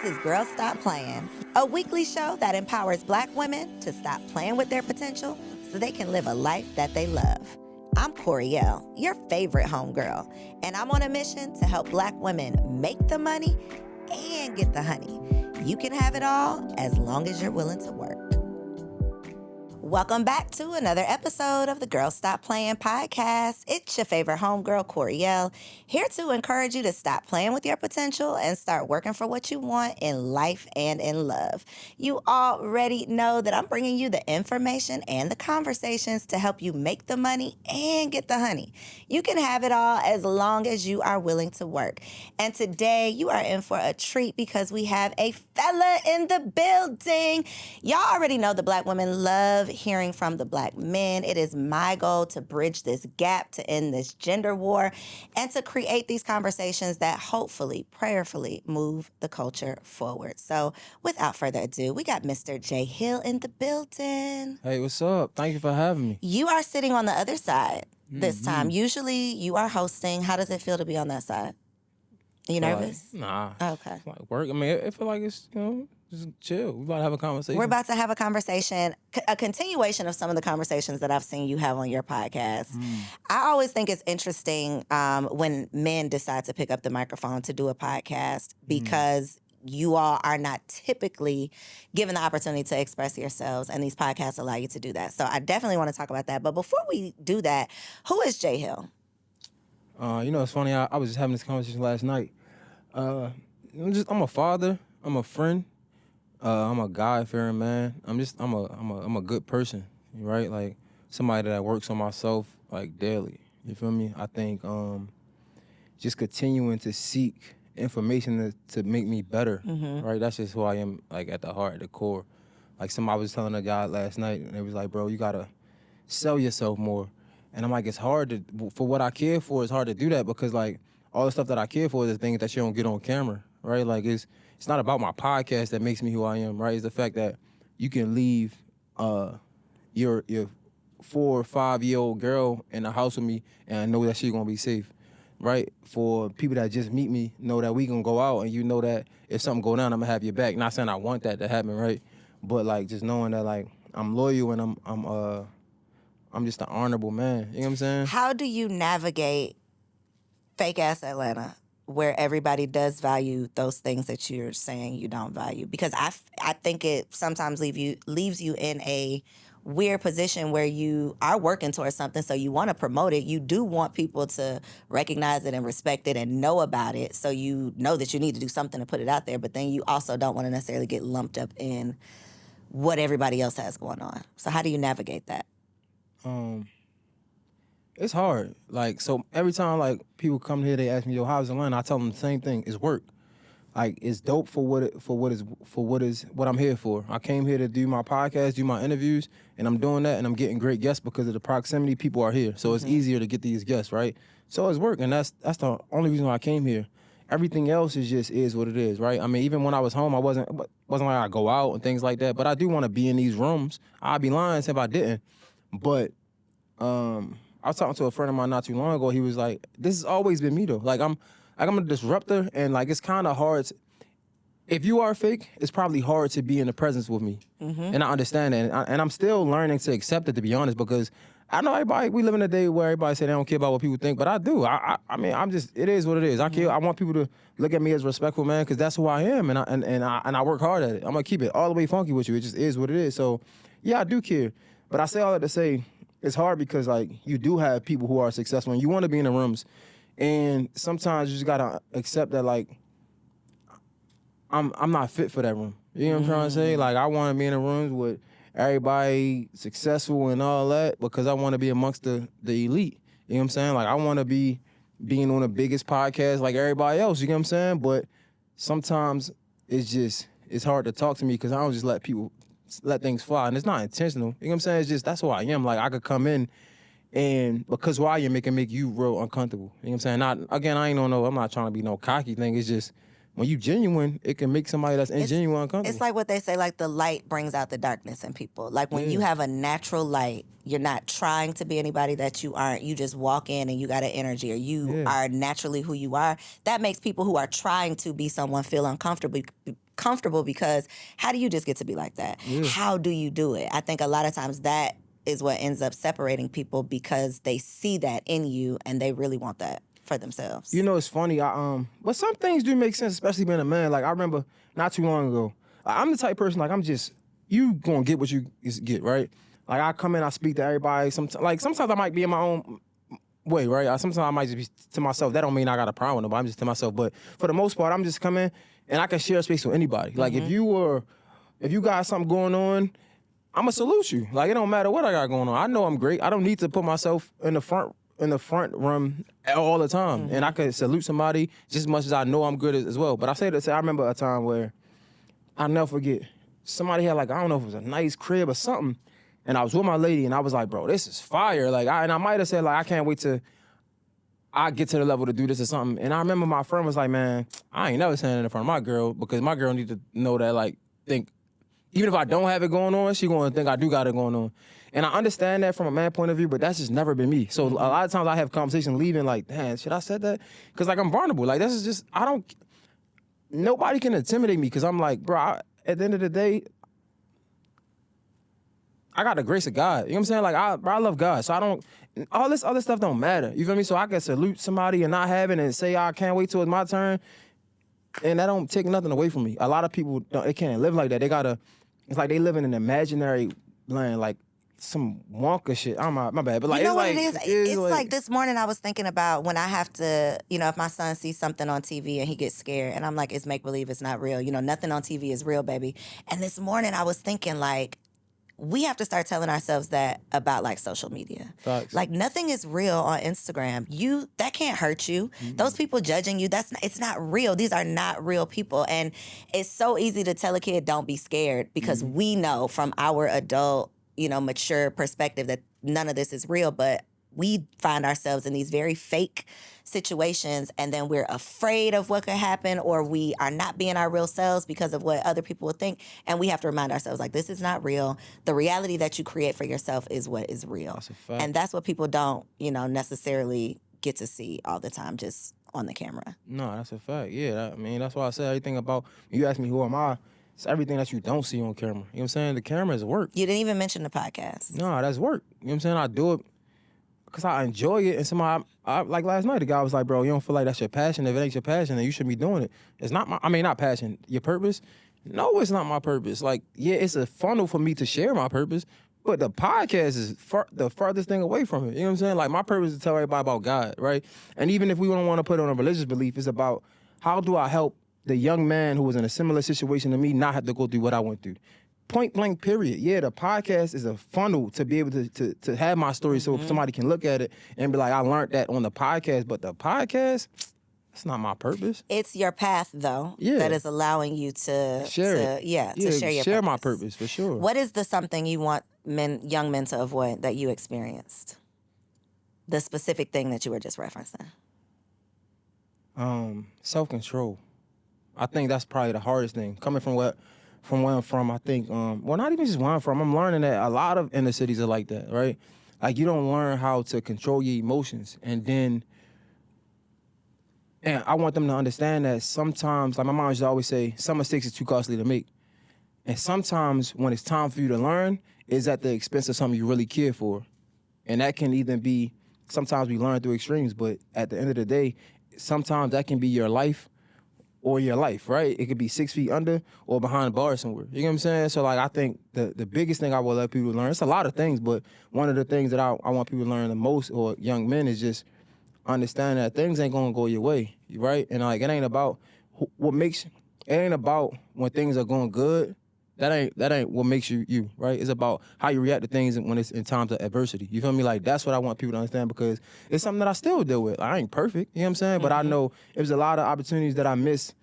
This is Girl Stop Playin, a weekly show that empowers Black women to stop playing with their potential so they can live a life that they love. I'm Coriel, your favorite homegirl, and I'm on a mission to help Black women make the money and get the honey. You can have it all as long as you're willing to work. Welcome back to another episode of the Girl Stop Playin podcast. It's your favorite homegirl, Coriel, here to encourage you to stop playing with your potential and start working for what you want in life and in love. You already know that I'm bringing you the information and the conversations to help you make the money and get the honey. You can have it all as long as you are willing to work. And today you are in for a treat because we have a fella in the building. Y'all already know the Black women love hearing from the Black men. It is my goal to bridge this gap, to end this gender war, and to create these conversations that hopefully, prayerfully move the culture forward. So without further ado, we got MrJayHill in the building. Hey, what's up? Thank you for having me. You are sitting on the other side this time. Usually you are hosting. How does it feel to be on that side? Are you nervous? Nah. Okay. It's like work. I mean, it feel like it's, just chill. We about to have a conversation. We're about to have a conversation, a continuation of some of the conversations that I've seen you have on your podcast. I always think it's interesting when men decide to pick up the microphone to do a podcast because you all are not typically given the opportunity to express yourselves, and these podcasts allow you to do that. So I definitely want to talk about that. But before we do that, who is JayHill? It's funny. I was just having this conversation last night. I'm a father. I'm a friend. I'm a God-fearing man. I'm a good person, right? Like somebody that works on myself like daily. You feel me? I think just continuing to seek information to make me better, right? That's just who I am, like at the heart, at the core. Like somebody was telling a guy last night, and they was like, "Bro, you gotta sell yourself more." And I'm like, it's hard for what I care for, it's hard to do that because like all the stuff that I care for is the things that you don't get on camera, right? Like it's not about my podcast that makes me who I am, right? It's the fact that you can leave your 4 or 5 year old girl in the house with me and I know that she's gonna be safe, right? For people that just meet me, know that we gonna go out and you know that if something go down, I'm gonna have your back. Not saying I want that to happen, right? But like just knowing that like I'm loyal and I'm just an honorable man. You know what I'm saying? How do you navigate fake-ass Atlanta where everybody does value those things that you're saying you don't value? Because I think it sometimes leaves you in a weird position where you are working towards something, so you want to promote it. You do want people to recognize it and respect it and know about it, so you know that you need to do something to put it out there, but then you also don't want to necessarily get lumped up in what everybody else has going on. So how do you navigate that? It's hard. Like, so every time like people come here, they ask me, "Yo, how's Atlanta?" I tell them the same thing. It's work. Like, it's dope for what I'm here for. I came here to do my podcast, do my interviews, and I'm doing that, and I'm getting great guests because of the proximity. People are here, so it's easier to get these guests, right? So it's work, and that's the only reason why I came here. Everything else is what it is, right? I mean, even when I was home, I wasn't like I go out and things like that. But I do want to be in these rooms. I'd be lying if I didn't. But I was talking to a friend of mine not too long ago. He was like, "This has always been me though. Like I'm a disruptor, and like it's kind of hard. If you are fake, it's probably hard to be in the presence with me, and I understand that. And I'm still learning to accept it, to be honest, because I know everybody. We live in a day where everybody say they don't care about what people think, but I do. I mean, it is what it is. I care. I want people to look at me as a respectful man because that's who I am, and I work hard at it. I'm gonna keep it all the way funky with you. It just is what it is. So yeah, I do care, but I say all that to say. It's hard because like you do have people who are successful and you want to be in the rooms, and sometimes you just gotta accept that like I'm not fit for that room. You know what I'm trying to say? Like I want to be in the rooms with everybody successful and all that because I want to be amongst the elite. You know what I'm saying? Like I want to be being on the biggest podcast like everybody else. You know what I'm saying? But sometimes it's hard to talk to me because I don't just let things fly, and it's not intentional. You know what I'm saying? It's just that's who I am. Like I could come in, and because who I am, it can make you real uncomfortable. You know what I'm saying? I'm not trying to be no cocky thing. It's just when you genuine, it can make somebody that's ingenuine uncomfortable. It's like what they say, like the light brings out the darkness in people. Like when you have a natural light, you're not trying to be anybody that you aren't. You just walk in and you got an energy, or you are naturally who you are. That makes people who are trying to be someone feel uncomfortable comfortable because how do you just get to be like that? Yeah. How do you do it? I think a lot of times that is what ends up separating people because they see that in you and they really want that for themselves. You know, it's funny. But some things do make sense, especially being a man. Like I remember not too long ago, I'm the type of person you gonna get what you get, right? Like I come in, I speak to everybody. Sometimes I might be in my own way, right? Sometimes I might just be to myself. That don't mean I got a problem with nobody. I'm just to myself. But for the most part, I'm just coming and I can share space with anybody. Like if you got something going on, I'ma salute you. Like it don't matter what I got going on. I know I'm great. I don't need to put myself in the front room all the time. And I could salute somebody just as much as I know I'm good as well. But I say that I remember a time where I'll never forget. Somebody had like, I don't know if it was a nice crib or something. And I was with my lady and I was like, bro, this is fire. Like I might have said like, I can't wait till I get to the level to do this or something. And I remember my friend was like, man, I ain't never saying it in front of my girl because my girl need to know that like, even if I don't have it going on, she gonna think I do got it going on. And I understand that from a man point of view, but that's just never been me. So a lot of times I have conversations leaving like, damn, should I said that? Because like I'm vulnerable. Like this is just, nobody can intimidate me because I'm like, bro, at the end of the day, I got the grace of God. You know what I'm saying? Like I love God. So all this other stuff don't matter. You feel me? So I can salute somebody and not have it and say I can't wait till it's my turn. And that don't take nothing away from me. A lot of people, they can't live like that. It's like they live in an imaginary land, like some Wonka shit. My bad, but like you know it's what like, it is? It's like this morning I was thinking about when I have to, if my son sees something on TV and he gets scared, and I'm like, it's make believe, it's not real. Nothing on TV is real, baby. And this morning I was thinking like, we have to start telling ourselves that about like social media. Facts. Like nothing is real on Instagram. That can't hurt you. Those people judging you, it's not real. These are not real people. And it's so easy to tell a kid don't be scared because we know from our adult, mature perspective that none of this is real, but we find ourselves in these very fake situations and then we're afraid of what could happen or we are not being our real selves because of what other people will think. And we have to remind ourselves like, this is not real. The reality that you create for yourself is what is real. That's a fact. And that's what people don't, necessarily get to see all the time just on the camera. No, that's a fact. Yeah, that's why I said everything about, you ask me who am I, it's everything that you don't see on camera. You know what I'm saying? The camera is work. You didn't even mention the podcast. No, that's work. You know what I'm saying? I do it because I enjoy it. And somebody, like last night, the guy was like, bro, you don't feel like that's your passion. If it ain't your passion, then you shouldn't be doing it. It's not not passion, your purpose. No, it's not my purpose. Like, yeah, it's a funnel for me to share my purpose, but the podcast is the farthest thing away from it. You know what I'm saying? Like, my purpose is to tell everybody about God, right? And even if we don't want to put it on a religious belief, it's about how do I help the young man who was in a similar situation to me not have to go through what I went through. Point blank, period. Yeah, the podcast is a funnel to be able to have my story so somebody can look at it and be like, I learned that on the podcast, but the podcast, it's not my purpose. It's your path, though, that is allowing you to share it. To share your purpose. My purpose, for sure. What is the something you want young men to avoid that you experienced? The specific thing that you were just referencing. Self-control. I think that's probably the hardest thing. Coming from where I'm from, I think, not even just where I'm from, I'm learning that a lot of inner cities are like that, right? Like, you don't learn how to control your emotions. And I want them to understand that sometimes, like my mom used to always say, some mistakes are too costly to make. And sometimes when it's time for you to learn, it's at the expense of something you really care for. And that can either be, sometimes we learn through extremes, but at the end of the day, sometimes that can be your life or your life, right? It could be 6 feet under or behind a bar somewhere. You know what I'm saying? So, like, I think the biggest thing I will let people learn, it's a lot of things, but one of the things that I want people to learn the most, or young men, is just understand that things ain't gonna go your way, right? And, like, it ain't about it ain't about when things are going good. That ain't what makes you, right? It's about how you react to things when it's in times of adversity. You feel me? Like, that's what I want people to understand, because it's something that I still deal with. I ain't perfect, you know what I'm saying? But I know it was a lot of opportunities that I missed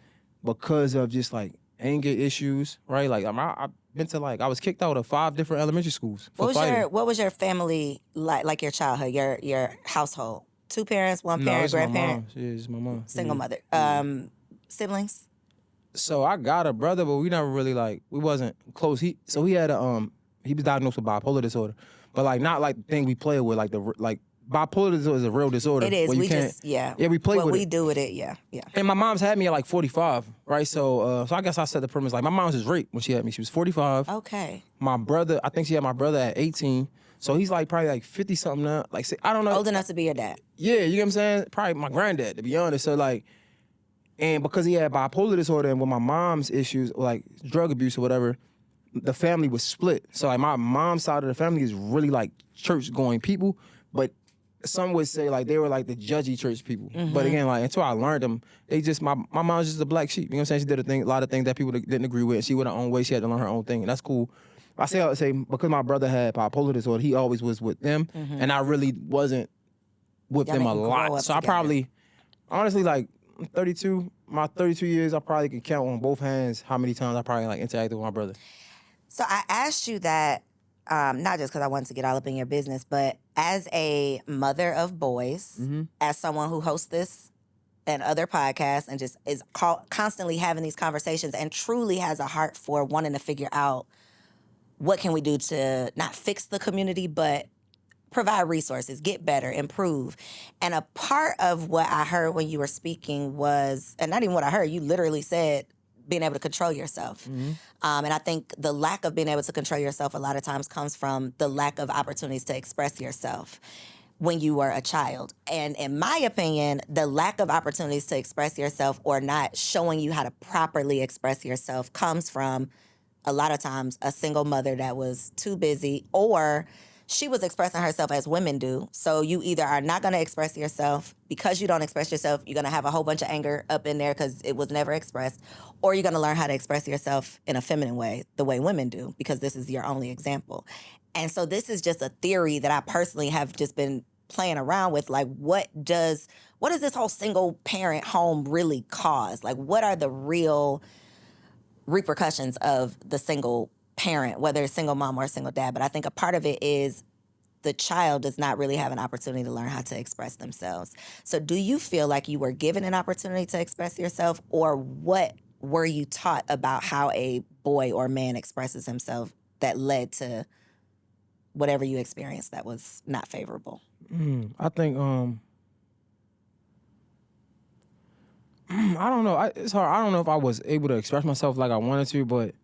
because of just, like, anger issues, right? Like, I've been to, like, I was kicked out of 5 different elementary schools for fighting. What was your family like your childhood, your household? 2 parents, 1 parent, grandparent? Yeah, it's my mom. Single mother. Siblings? So I got a brother, but we never really, like, we wasn't close. He was diagnosed with bipolar disorder, but, like, not like the thing we play with, like bipolar disorder is a real disorder. It is. where you We can't, just, yeah. Yeah, we play what with we it. do with it, yeah. And my mom's had me at like 45, right? So I guess I set the premise like my mom's was raped when she had me. She was 45. Okay. My brother, I think she had my brother at 18. So he's like probably like 50 something now. Like, say, I don't know. Old enough to be your dad. Yeah, you know what I'm saying? Probably my granddad, to be honest. So like, and because he had bipolar disorder and with my mom's issues, like drug abuse or whatever, the family was split. So like my mom's side of the family is really like church going people, but some would say like they were like the judgy church people. But again, like until I learned them, they just my mom's just a black sheep. You know what I'm saying? She did a lot of things that people didn't agree with. And she went her own way. She had to learn her own thing, and that's cool. I say because my brother had bipolar disorder, he always was with them, and I really wasn't with Y'all them a didn't grow lot. up So I together. probably, honestly, like I'm 32. My 32 years, I probably can count on both hands how many times I probably like interacted with my brother. So I asked you that, not just because I wanted to get all up in your business, but as a mother of boys, as someone who hosts this and other podcasts and just is constantly having these conversations and truly has a heart for wanting to figure out what can we do to not fix the community, but provide resources, get better, improve. And a part of what I heard when you were speaking was, and not even what I heard, you literally said being able to control yourself. And I think the lack of being able to control yourself a lot of times comes from the lack of opportunities to express yourself when you were a child. And in my opinion, the lack of opportunities to express yourself or not showing you how to properly express yourself comes from a lot of times a single mother that was too busy, or she was expressing herself as women do. So you either are not going to express yourself because you don't express yourself, you're going to have a whole bunch of anger up in there because it was never expressed, or you're going to learn how to express yourself in a feminine way, the way women do, because this is your only example. And so this is just a theory that I personally have just been playing around with. Like, what does this whole single parent home really cause? Like, what are the real repercussions of the single parent, whether it's single mom or a single dad? But I think a part of it is the child does not really have an opportunity to learn how to express themselves. So do you feel like you were given an opportunity to express yourself, or what were you taught about how a boy or man expresses himself that led to whatever you experienced that was not favorable? I think I don't know. It's hard. I don't know if I was able to express myself like I wanted to, but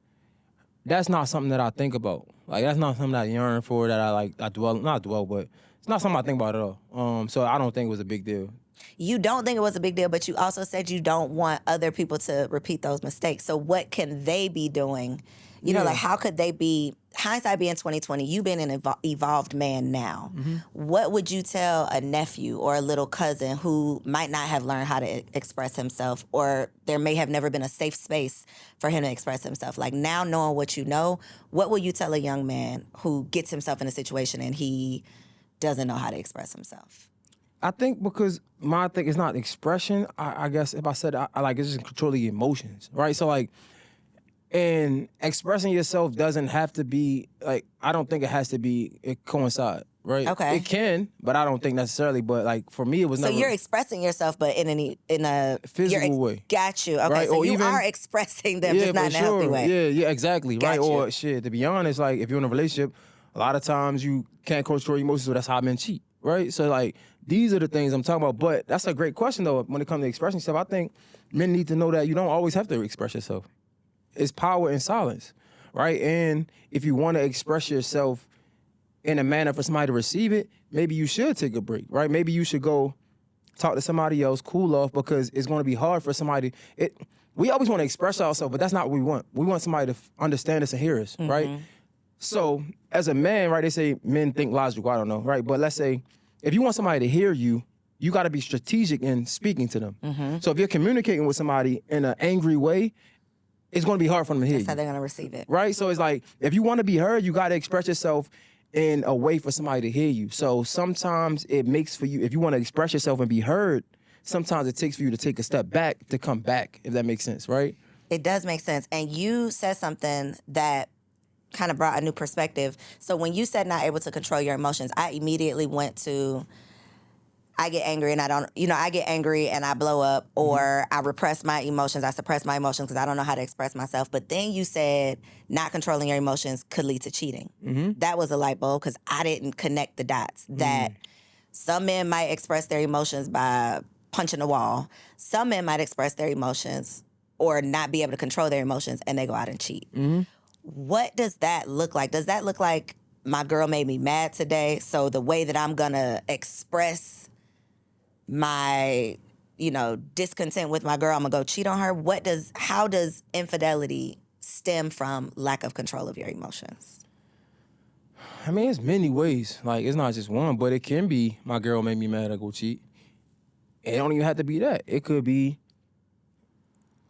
that's not something that I think about. Like that's not something that I yearn for. That I dwell, but it's not something I think about at all. So I don't think it was a big deal. You don't think it was a big deal, but you also said you don't want other people to repeat those mistakes. So what can they be doing? You know, like how could they be, hindsight being 2020, you being an evolved man now, what would you tell a nephew or a little cousin who might not have learned how to express himself, or there may have never been a safe space for him to express himself? Like now knowing what you know, what will you tell a young man who gets himself in a situation and he doesn't know how to express himself? I think because my thing is not expression. I guess if I said I like it's just controlling your emotions, right? So like, and expressing yourself doesn't have to be like, I don't think it has to be it coincide, right? Okay. It can, but I don't think necessarily. But like for me, it was So never you're expressing yourself, but in a physical way. Got you. Okay, Right? so Or you even- are expressing them, just not in a healthy way. Yeah, exactly, right? Got you. Or shit, to be honest, like if you're in a relationship, a lot of times you can't control your emotions, so that's how men cheat, right? So like these are the things I'm talking about. But that's a great question though. When it comes to expressing yourself, I think men need to know that you don't always have to express yourself. It's power in silence, right? And if you want to express yourself in a manner for somebody to receive it, maybe you should take a break, right? Maybe you should go talk to somebody else, cool off, because it's going to be hard for somebody. We always want to express ourselves, but that's not what we want. We want somebody to understand us and hear us, right? So as a man, right, they say men think logical, I don't know, right? But let's say if you want somebody to hear you, you got to be strategic in speaking to them. So if you're communicating with somebody in an angry way, it's going to be hard for them to hear That's how you, they're gonna receive it. right? So it's like, if you want to be heard, you got to express yourself in a way for somebody to hear you. So sometimes it makes for you, if you want to express yourself and be heard, sometimes it takes for you to take a step back to come back, if that makes sense, right? It does make sense. And you said something that kind of brought a new perspective. So when you said not able to control your emotions, I immediately went to, I get angry and I get angry and I blow up, or I repress my emotions. I suppress my emotions because I don't know how to express myself. But then you said not controlling your emotions could lead to cheating. That was a light bulb because I didn't connect the dots. Some men might express their emotions by punching the wall. Some men might express their emotions or not be able to control their emotions and they go out and cheat. What does that look like? Does that look like my girl made me mad today, so the way that I'm gonna express my, discontent with my girl, I'm gonna go cheat on her? How does infidelity stem from lack of control of your emotions? I mean, it's many ways. Like, it's not just one, but it can be my girl made me mad, I go cheat. It don't even have to be that. It could be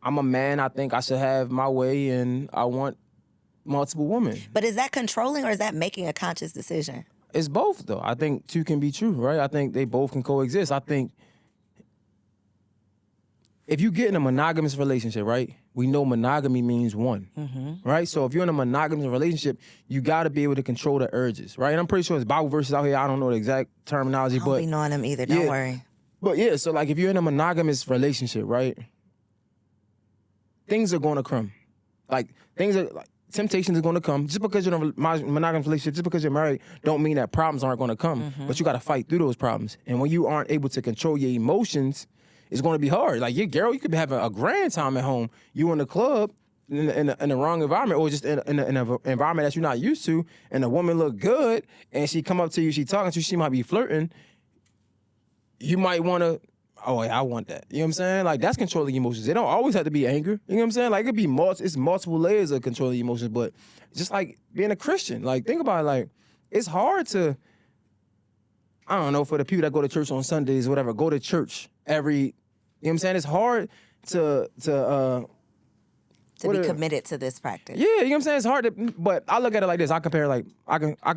I'm a man, I think I should have my way, and I want multiple women. But is that controlling or is that making a conscious decision? It's both, though. I think two can be true, right? I think they both can coexist. I think if you get in a monogamous relationship, right, we know monogamy means one, right? So if you're in a monogamous relationship, you got to be able to control the urges, right? And I'm pretty sure it's Bible verses out here. I don't know the exact terminology, I don't but be knowing them either. Don't worry. But yeah, so like if you're in a monogamous relationship, right, things are going to come. Like temptations are going to come. Just because you're in a monogamous relationship, just because you're married, don't mean that problems aren't going to come. But you got to fight through those problems. And when you aren't able to control your emotions, it's going to be hard. Like your girl, you could be having a grand time at home. You in the club in the wrong environment, or just in an environment that you're not used to, and a woman look good, and she come up to you, she talking to you, she might be flirting. You might want to, oh, yeah, I want that. You know what I'm saying? Like, that's controlling emotions. It don't always have to be anger. You know what I'm saying? Like, it could be it's multiple layers of controlling emotions, but just like being a Christian, like, think about it, like, it's hard to, I don't know, for the people that go to church on Sundays or whatever, go to church every, you know what I'm saying? It's hard to be committed to this practice. Yeah, you know what I'm saying? It's hard to, but I look at it like this. I can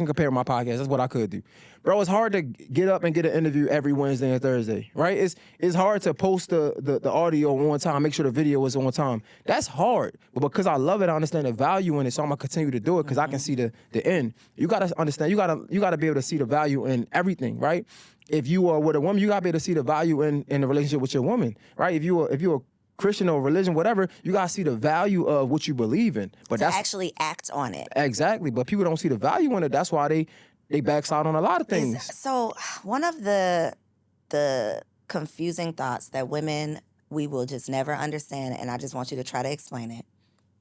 compare my podcast. That's what I could do. Bro, it's hard to get up and get an interview every Wednesday and Thursday, right? It's hard to post the audio on time, make sure the video is on time. That's hard. But because I love it, I understand the value in it, so I'm gonna continue to do it because I can see the end. You gotta understand, you gotta be able to see the value in everything, right? If you are with a woman, you gotta be able to see the value in the relationship with your woman, right? If you're a Christian or religion, whatever, you gotta see the value of what you believe in. But that's actually act on it. Exactly. But people don't see the value in it. That's why they backslide on a lot of things. So one of the confusing thoughts that women, we will just never understand, and I just want you to try to explain it.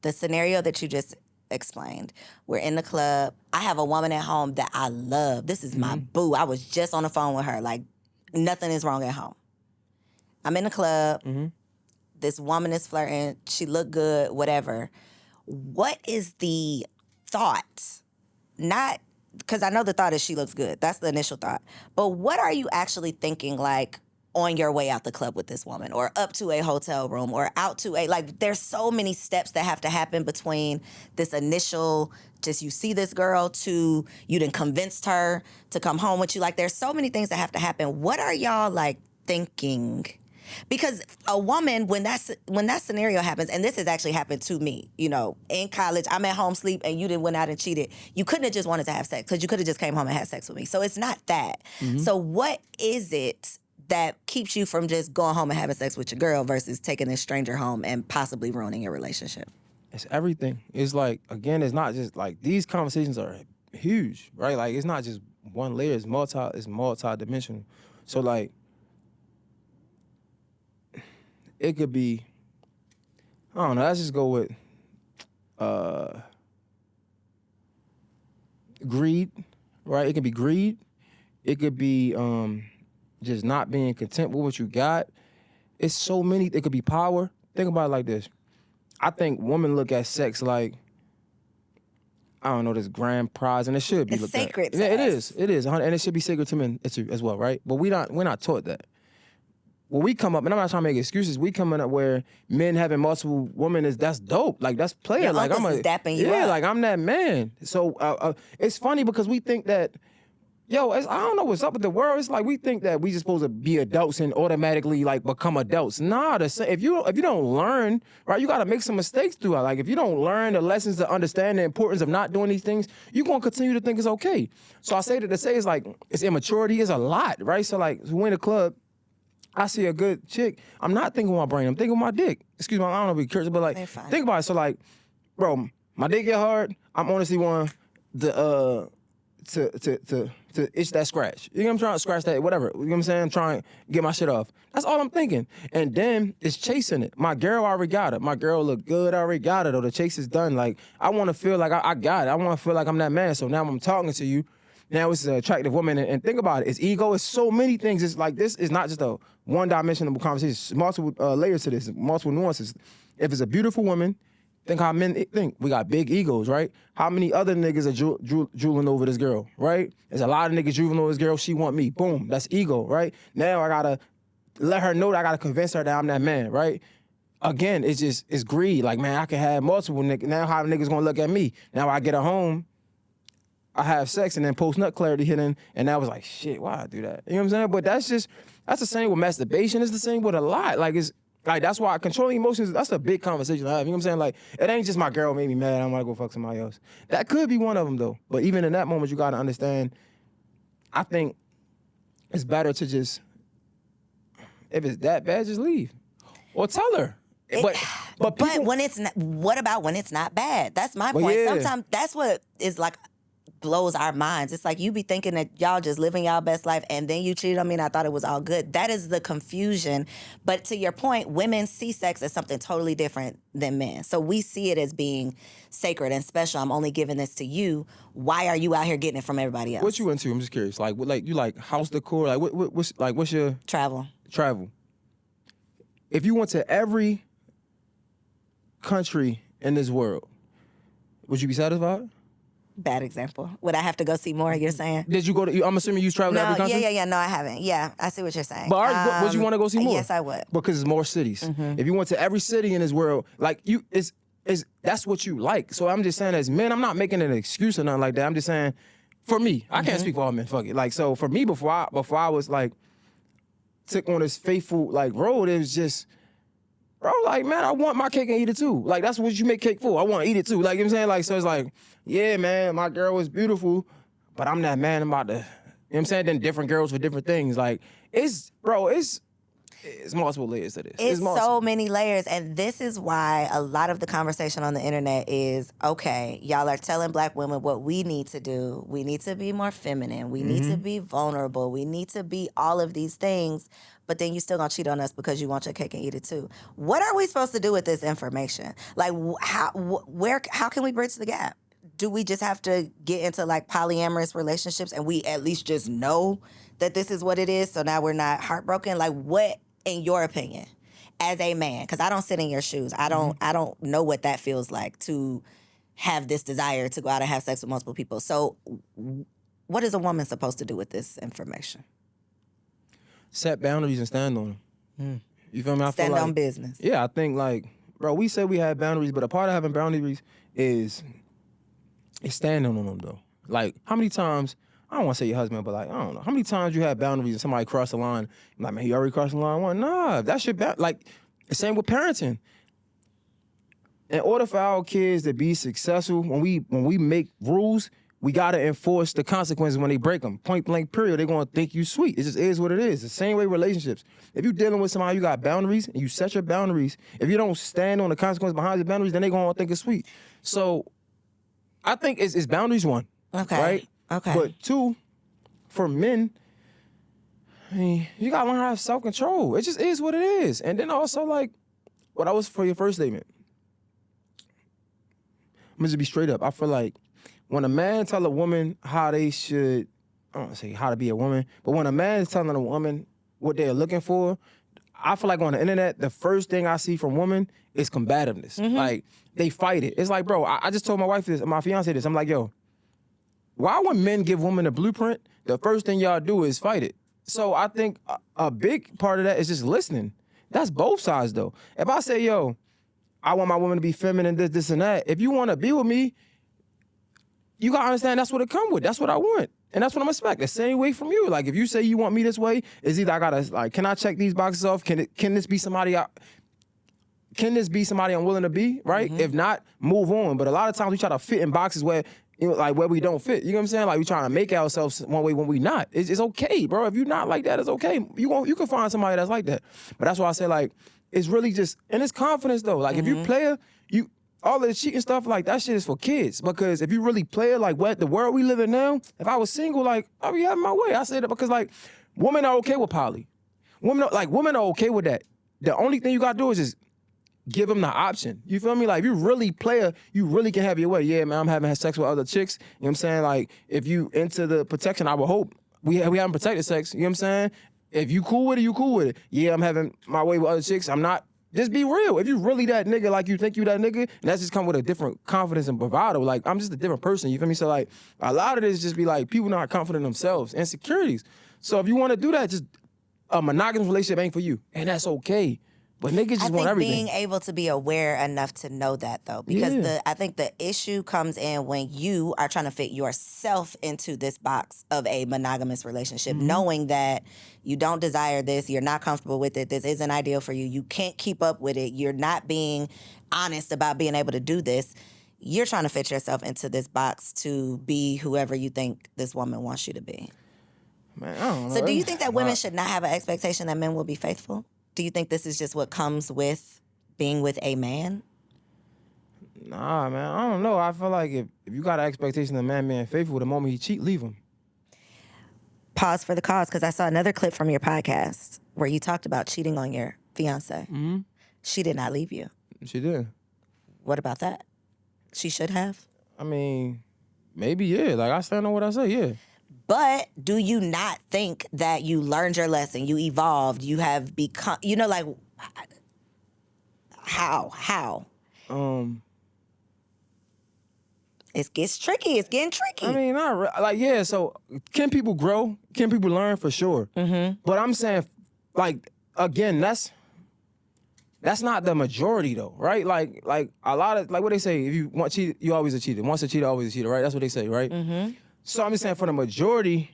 The scenario that you just explained. We're in the club. I have a woman at home that I love. This is my boo. I was just on the phone with her. Like, nothing is wrong at home. I'm in the club. This woman is flirting. She looked good, whatever. What is the thought? Not, because I know the thought is she looks good. That's the initial thought. But what are you actually thinking, like, on your way out the club with this woman, or up to a hotel room, or out to there's so many steps that have to happen between this initial, just you see this girl, to you done convinced her to come home with you. Like, there's so many things that have to happen. What are y'all, like, thinking? Because a woman, when that scenario happens, and this has actually happened to me, in college, I'm at home sleep and you didn't went out and cheated. You couldn't have just wanted to have sex, because you could have just came home and had sex with me. So it's not that. So what is it that keeps you from just going home and having sex with your girl versus taking this stranger home and possibly ruining your relationship? It's everything. It's like, again, it's not just like, these conversations are huge, right? Like, it's not just one layer, it's multi-dimensional. So like, it could be, I don't know, let's just go with greed, right? It could be greed. It could be just not being content with what you got. It's so many. It could be power. Think about it like this. I think women look at sex like, I don't know, this grand prize, and it should be. It's sacred to us. us. It is, and it should be sacred to men too, as well, right? But we're not taught that. When we come up, and I'm not trying to make excuses, we coming up where men having multiple women that's dope. Like, that's player. Your like, uncles is dapping you up. like, I'm that man. So it's funny because we think that, I don't know what's up with the world. It's like we think that we just supposed to be adults and automatically like become adults. Nah, if you don't learn, right, you got to make some mistakes through it. Like, if you don't learn the lessons to understand the importance of not doing these things, you're gonna continue to think it's okay. So I say that to say it's like, it's immaturity. It's a lot, right? So like, when in the club, I see a good chick, I'm not thinking with my brain, I'm thinking with my dick. Excuse me, I don't know if it's cursed, but like, think about it. So like, bro, my dick get hard, I'm honestly one to to itch that scratch. You know what I'm trying to scratch that, whatever. You know what I'm saying? I'm trying to get my shit off. That's all I'm thinking. And then it's chasing it. My girl already got it. My girl look good, I already got it, though. The chase is done. Like, I want to feel like I got it. I want to feel like I'm that man. So now I'm talking to you. Now it's an attractive woman. And think about it. It's ego. It's so many things. It's like, this is not just a one-dimensional conversation. It's multiple layers to this, multiple nuances. If it's a beautiful woman, think how men think. We got big egos, right? How many other niggas are drooling over this girl, right? There's a lot of niggas drooling over this girl. She want me. Boom. That's ego, right? Now I gotta let her know that I gotta convince her that I'm that man, right? Again, it's greed. Like, man, I can have multiple niggas. Now how the niggas gonna look at me? Now I get her home, I have sex, and then post-nut clarity hitting, and I was like, shit, why I do that? You know what I'm saying? But that's the same with masturbation. It's the same with a lot. Like, it's like, that's why controlling emotions, that's a big conversation to have. You know what I'm saying? Like, it ain't just my girl made me mad, I'm gonna go fuck somebody else. That could be one of them, though. But even in that moment, you gotta understand, I think it's better to just, if it's that bad, just leave. Or tell her. But when it's not, what about when it's not bad? That's my Well, point. yeah. Sometimes that's what is like blows our minds. It's like you be thinking that y'all just living y'all best life and then you cheated on me and I thought it was all good. That is the confusion. But to your point, women see sex as something totally different than men. So we see it as being sacred and special. I'm only giving this to you. Why are you out here getting it from everybody else? What you into? I'm just curious. Like, what, like you like house decor? Like, what's your Travel. If you went to every country in this world, would you be satisfied? Bad example. Would I have to go see more, you're saying? Did you go to, I'm assuming you traveled to every country? Yeah. No, I haven't. Yeah, I see what you're saying. But would you want to go see more? Yes, I would. Because it's more cities. If you went to every city in this world, like that's what you like. So I'm just saying, as men, I'm not making an excuse or nothing like that. I'm just saying, for me, I can't speak for all men, fuck it. Like, so for me, before I was like, took on this faithful like road, it was just, bro, like, man, I want my cake and eat it too. Like, that's what you make cake for. I want to eat it too. Like, you know what I'm saying? Like, so it's like, yeah, man, my girl was beautiful, but I'm that man about to, you know what I'm saying? Then different girls for different things. Like, it's multiple layers to this. It's so many layers. And this is why a lot of the conversation on the internet is, okay, y'all are telling black women what we need to do. We need to be more feminine. We need to be vulnerable. We need to be all of these things. But then you still gonna cheat on us because you want your cake and eat it too. What are we supposed to do with this information? Like, how can we bridge the gap? Do we just have to get into like polyamorous relationships and we at least just know that this is what it is, so now we're not heartbroken? Like, what, in your opinion, as a man, because I don't sit in your shoes, I don't know what that feels like to have this desire to go out and have sex with multiple people. So what is a woman supposed to do with this information? Set boundaries and stand on them. You feel me? I Stand feel like, on business. Yeah, I think like, bro, we say we have boundaries, but a part of having boundaries is standing on them though. Like, how many times, I don't want to say your husband, but like, I don't know, how many times you have boundaries and somebody cross the line, like, man, he already crossed the line? Well, nah, that should be, like, the same with parenting. In order for our kids to be successful, when we make rules, we gotta enforce the consequences when they break them. Point blank, period. They're gonna think you sweet. It just is what it is. The same way relationships. If you're dealing with somebody, you got boundaries, and you set your boundaries. If you don't stand on the consequences behind your boundaries, then they're gonna think it's sweet. So I think it's boundaries, one. Okay. Right? Okay. But two, for men, I mean, you gotta learn how to have self-control. It just is what it is. And then also, like, what I was for your first statement. I'm gonna just be straight up. I feel like when a man tell a woman how they should, I don't want to say how to be a woman, but when a man is telling a woman what they're looking for, I feel like on the internet, the first thing I see from women is combativeness. Like, they fight it. It's like, bro, I just told my wife this, my fiance this. I'm like, yo, why when men give women a blueprint, the first thing y'all do is fight it? So I think a big part of that is just listening. That's both sides, though. If I say, yo, I want my woman to be feminine, this, and that, if you want to be with me, you gotta understand that's what it come with. That's what I want. And that's what I'm expecting. The same way from you. Like, if you say you want me this way, it's either I gotta, like, can I check these boxes off? Can this be somebody I'm willing to be, right? If not, move on. But a lot of times we try to fit in boxes where, you know, like, where we don't fit. You know what I'm saying? Like, we trying to make ourselves one way when we not. It's okay, bro. If you're not like that, it's okay. You can find somebody that's like that. But that's why I say, like, it's really just, and it's confidence though. Like, if you player, all of the cheating stuff, like, that shit is for kids. Because if you really play it, like, what the world we live in now, if I was single, like, I'd be having my way. I say that because, like, women are okay with poly. Women are okay with that. The only thing you gotta do is just give them the option. You feel me? Like, if you really play it, you really can have your way. Yeah, man, I'm having sex with other chicks. You know what I'm saying? Like, if you into the protection, I would hope we haven't protected sex. You know what I'm saying? If you cool with it, you cool with it. Yeah, I'm having my way with other chicks. I'm not. Just be real. If you really that nigga, like you think you that nigga, and that's just come with a different confidence and bravado. Like, I'm just a different person. You feel me? So, like, a lot of this just be like people not confident in themselves, insecurities. So if you want to do that, just a monogamous relationship ain't for you, and that's okay. But niggas just want everything. Being able to be aware enough to know that, though, because I think the issue comes in when you are trying to fit yourself into this box of a monogamous relationship, knowing that you don't desire this, you're not comfortable with it, this isn't ideal for you, you can't keep up with it, you're not being honest about being able to do this. You're trying to fit yourself into this box to be whoever you think this woman wants you to be. Man, I don't know. So do you think that women should not have an expectation that men will be faithful? Do you think this is just what comes with being with a man? Nah, man, I don't know. I feel like if you got an expectation of a man being faithful, the moment he cheat, leave him. Pause for the cause, because I saw another clip from your podcast where you talked about cheating on your fiance. Mm-hmm. She did not leave you. She did. What about that? She should have? I mean, maybe, yeah. Like, I stand on what I say, yeah. But do you not think that you learned your lesson, you evolved, you have become, you know, like, how? It gets tricky. It's getting tricky. I mean, yeah, so can people grow? Can people learn? For sure. Mm-hmm. But I'm saying, like, again, that's not the majority, though, right? Like a lot of, like what they say, if you want cheat, you always a cheater. Once a cheater, always a cheater, right? That's what they say, right? Mm-hmm. So I'm just saying, for the majority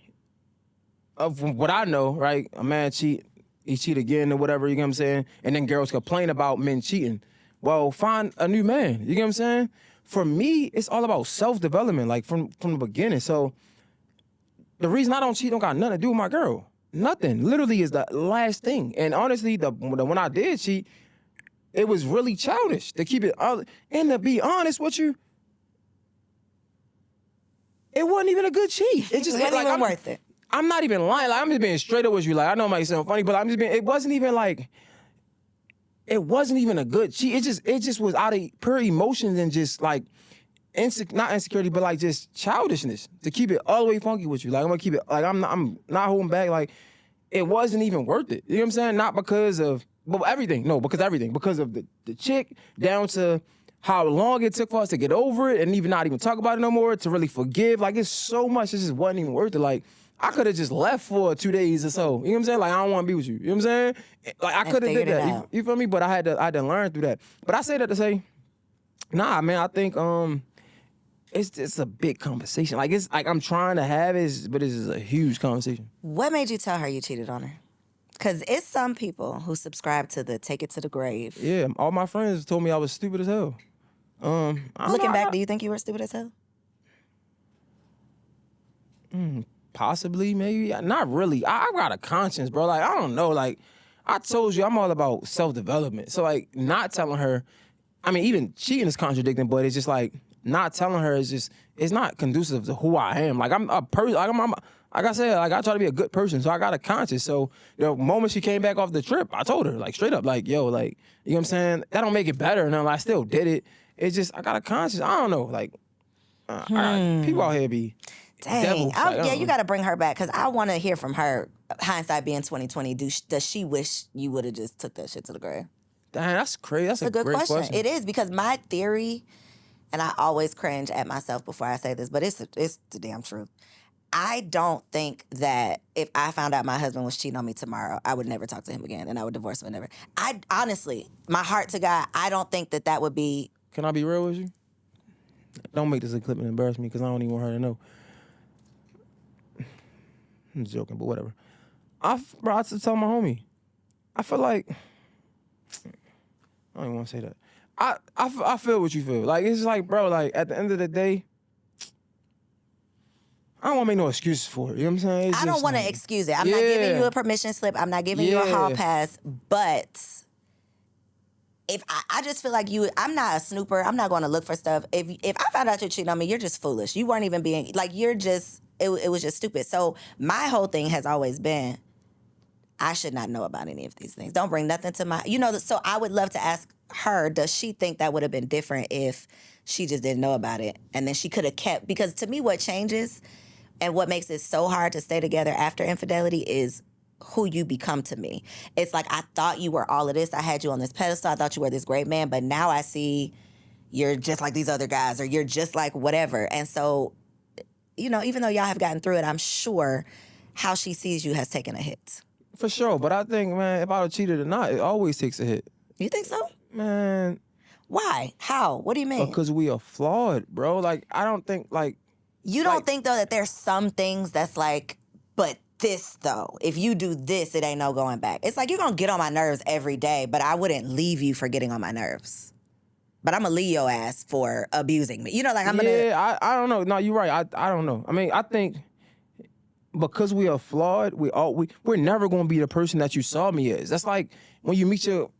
of what I know, right, a man he cheat again or whatever, you get what I'm saying? And then girls complain about men cheating. Well, find a new man, you get what I'm saying? For me, it's all about self-development, like from the beginning. So the reason I don't cheat don't got nothing to do with my girl. Nothing. Literally is the last thing. And honestly, when I did cheat, it was really childish, to keep it, and to be honest with you, it wasn't even a good cheat. It just wasn't even worth it. I'm not even lying. Like, I'm just being straight up with you. Like, I know it might sound funny, but it wasn't even a good cheat. It just was out of pure emotions and just like, not insecurity, but like just childishness, to keep it all the way funky with you. Like, I'm gonna keep it, like, I'm not holding back. Like, it wasn't even worth it. You know what I'm saying? Not because of, but everything. No, because everything. Because of the chick, down to how long it took for us to get over it and even not even talk about it no more, to really forgive. Like, it's so much, it just wasn't even worth it. Like, I could have just left for 2 days or so. You know what I'm saying? Like, I don't want to be with you. You know what I'm saying? Like, I could have did that. You feel me? But I had to learn through that. But I say that to say, nah, man, I think it's just a big conversation. Like, it's like I'm trying to have it, but it's a huge conversation. What made you tell her you cheated on her? Because it's some people who subscribe to the take it to the grave. Yeah, all my friends told me I was stupid as hell. Looking back, do you think you were stupid as hell? Possibly, maybe. Not really. I got a conscience, bro. Like, I don't know. Like, I told you, I'm all about self-development. So, like, not telling her, I mean, even cheating is contradicting, but it's just like, not telling her is just, it's not conducive to who I am. Like, I'm a person, like I said, like, I try to be a good person, so I got a conscience. So the moment she came back off the trip, I told her, like, straight up, like, yo, like, you know what I'm saying? That don't make it better. And I still did it. It's just, I got a conscience. I don't know. Like, people out here be Dang. devils. You got to bring her back, because I want to hear from her. Hindsight being 2020, does she wish you would have just took that shit to the grave? Damn, that's crazy. That's a good great question. It is, because my theory, and I always cringe at myself before I say this, but it's the damn truth. I don't think that if I found out my husband was cheating on me tomorrow, I would never talk to him again and I would divorce him never. I honestly, my heart to God, I don't think that would be. Can I be real with you? Don't make this a clip and embarrass me, because I don't even want her to know. I'm joking, but whatever. I had to tell my homie. I feel like, I don't even want to say that. I feel what you feel. Like, it's like, bro, like, at the end of the day, I don't want to make no excuses for it. You know what I'm saying? I don't want to excuse it. I'm not giving you a permission slip. I'm not giving you a hall pass. But I just feel like I'm not a snooper. I'm not going to look for stuff. If I found out you're cheating on me, you're just foolish. You weren't even being like you're just. It was just stupid. So my whole thing has always been, I should not know about any of these things. Don't bring nothing to my. So I would love to ask her, does she think that would have been different if she just didn't know about it, and then she could have kept? Because to me, what changes and what makes it so hard to stay together after infidelity is who you become to me. It's like, I thought you were all of this. I had you on this pedestal. I thought you were this great man, but now I see you're just like these other guys, or you're just like whatever. And so, even though y'all have gotten through it, I'm sure how she sees you has taken a hit. For sure, but I think, man, if I would cheated or not, it always takes a hit. You think so? Man. Why? How? What do you mean? Because we are flawed, bro. Like, I don't think, like... You don't think, though, that there's some things that's like, but this, though, if you do this, it ain't no going back. It's like, you're going to get on my nerves every day, but I wouldn't leave you for getting on my nerves. But I'm going to leave your ass for abusing me. I'm going to... Yeah, I don't know. No, you're right. I don't know. I mean, I think because we are flawed, we're never going to be the person that you saw me as. That's like when you meet your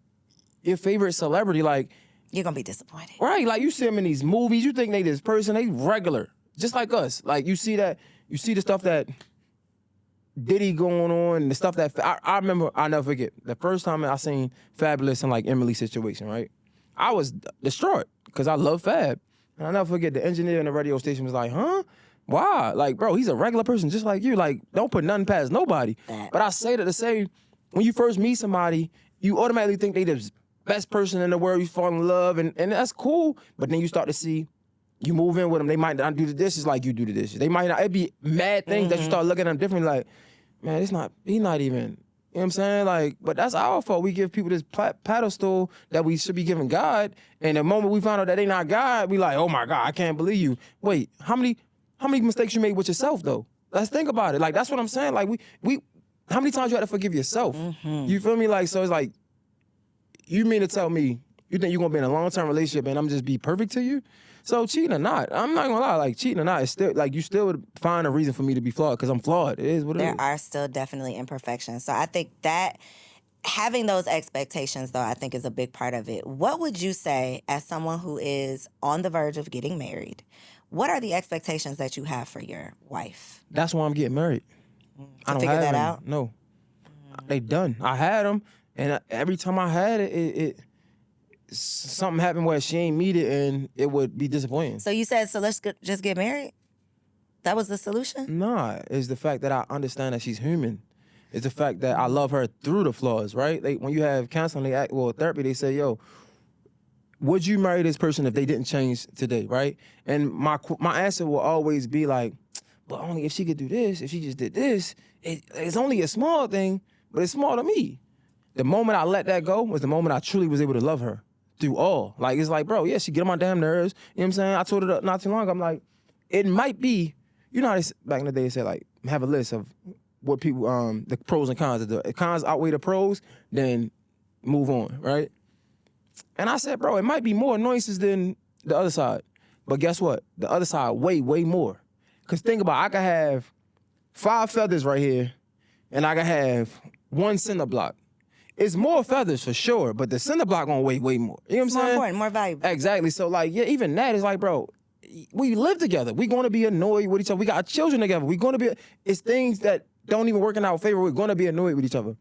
favorite celebrity, like... You're going to be disappointed. Right, like you see them in these movies, you think they this person, they regular. Just like us. Like, you see the stuff that Diddy going on, the stuff that... I remember, I'll never forget, the first time I seen Fabulous in, like, Emily's situation, right? I was distraught, because I love Fab. And I'll never forget, the engineer in the radio station was like, huh? Why? Like, bro, he's a regular person just like you. Like, don't put nothing past nobody. But I say that to say, when you first meet somebody, you automatically think they the best person in the world, you fall in love, and that's cool. But then you start to see, you move in with them, they might not do the dishes like you do the dishes. They might not, it'd be mad things that you start looking at them differently, like, man, he's not even, you know what I'm saying? Like, but that's our fault. We give people this pedestal that we should be giving God, and the moment we find out that they not God, we like, oh my God, I can't believe you. Wait, how many mistakes you made with yourself, though? Let's think about it. Like, that's what I'm saying. Like, we how many times you had to forgive yourself? You feel me? Like, so it's like, you mean to tell me you think you're going to be in a long-term relationship and I'm just be perfect to you? So cheating or not, I'm not going to lie, like, cheating or not, it's still, like, you still would find a reason for me to be flawed because I'm flawed. It is what it is. There are still definitely imperfections. So I think that having those expectations, though, I think is a big part of it. What would you say, as someone who is on the verge of getting married, what are the expectations that you have for your wife? That's why I'm getting married. I don't figure have that them. out? No. They done. I had them, and every time I had it something happened where she ain't meet it, and it would be disappointing. So you said, so let's just get married? That was the solution? Nah, it's the fact that I understand that she's human. It's the fact that I love her through the flaws, right? When you have counseling, therapy, they say, yo, would you marry this person if they didn't change today, right? And my answer will always be like, but only if she could do this, if she just did this. It's only a small thing, but it's small to me. The moment I let that go was the moment I truly was able to love her through all. Like, it's like, bro, yeah, she get on my damn nerves. You know what I'm saying? I told her not too long ago, I'm like, it might be, you know how back in the day they said, like, have a list of what people, the pros and cons. If the cons outweigh the pros, then move on, right? And I said, bro, it might be more annoyances than the other side. But guess what? The other side, way, way more. Because think about it, I could have 5 feathers right here, and I could have 1 cinder block. It's more feathers for sure, but the cinder block gonna weigh way more. You know what I'm saying? More important, more valuable. Exactly. So, like, yeah, even that is like, bro, we live together. We're gonna be annoyed with each other. We got children together. We're gonna be, it's things that don't even work in our favor. We're gonna be annoyed with each other.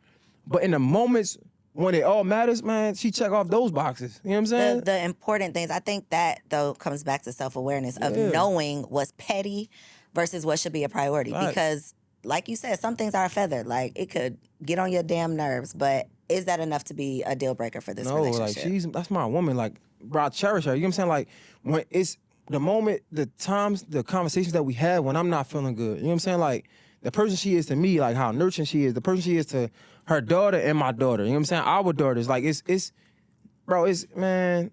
But in the moments when it all matters, man, she check off those boxes. You know what I'm saying? The important things. I think that, though, comes back to self-awareness of knowing what's petty versus what should be a priority. Right. Because, like you said, some things are a feather. Like, it could get on your damn nerves, but is that enough to be a deal breaker for this relationship? No, like, that's my woman. Like, bro, I cherish her. You know what I'm saying? Like, when it's the moment, the times, the conversations that we have when I'm not feeling good. You know what I'm saying? Like, the person she is to me, like how nurturing she is, the person she is to her daughter and my daughter. You know what I'm saying? Our daughters. Like, bro, man,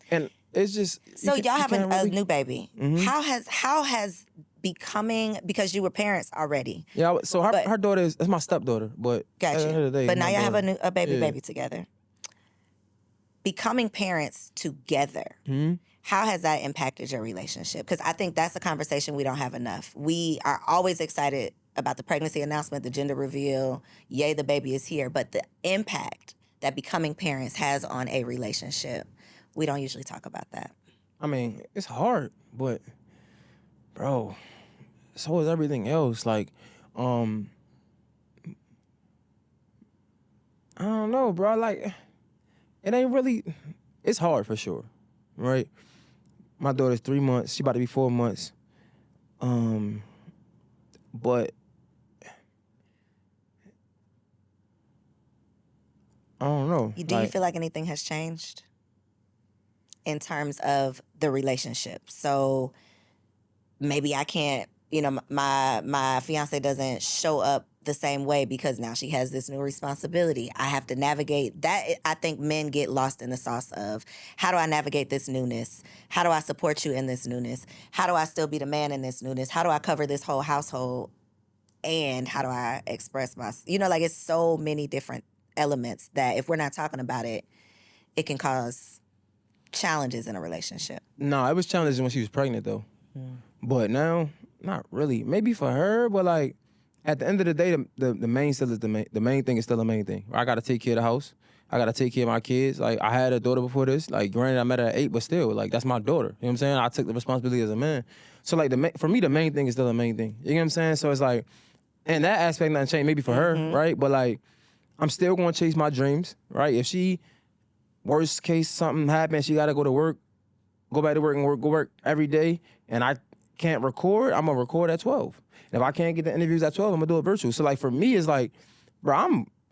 and it's just. So y'all have a new baby. Mm-hmm. How has becoming, because you were parents already. Yeah, so her daughter that's my stepdaughter, but gotcha. At the end of the day, but now y'all have a baby together. Becoming parents together. Mm-hmm. How has that impacted your relationship? Because I think that's a conversation we don't have enough. We are always excited about the pregnancy announcement, the gender reveal, yay, the baby is here. But the impact that becoming parents has on a relationship. We don't usually talk about that. I mean, it's hard, but bro, so is everything else. Like, I don't know, bro. Like, it ain't really. It's hard for sure, right? My daughter's 3 months. She about to be 4 months. But I don't know. Do you feel like anything has changed in terms of the relationship? So maybe I can't, my fiance doesn't show up the same way because now she has this new responsibility. I have to navigate that. I think men get lost in the sauce of, how do I navigate this newness? How do I support you in this newness? How do I still be the man in this newness? How do I cover this whole household? And how do I express my, like it's so many different elements that if we're not talking about it, it can cause challenges in a relationship. No, it was challenging when she was pregnant though. But now, not really. Maybe for her, but like at the end of the day, the main still is the main thing is still the main thing. I gotta take care of the house. I gotta take care of my kids. Like I had a daughter before this. Like granted, I met her at 8, but still, like that's my daughter. You know what I'm saying? I took the responsibility as a man. So like for me, the main thing is still the main thing. You know what I'm saying? So it's like, and that aspect nothing changed. Maybe for her, right? But like, I'm still gonna chase my dreams, right? If she, worst case, something happens, she gotta go to work, go back to work and go work every day, and I can't record, I'm gonna record at 12. And if I can't get the interviews at 12, I'm gonna do it virtual. So like for me, it's like, bro,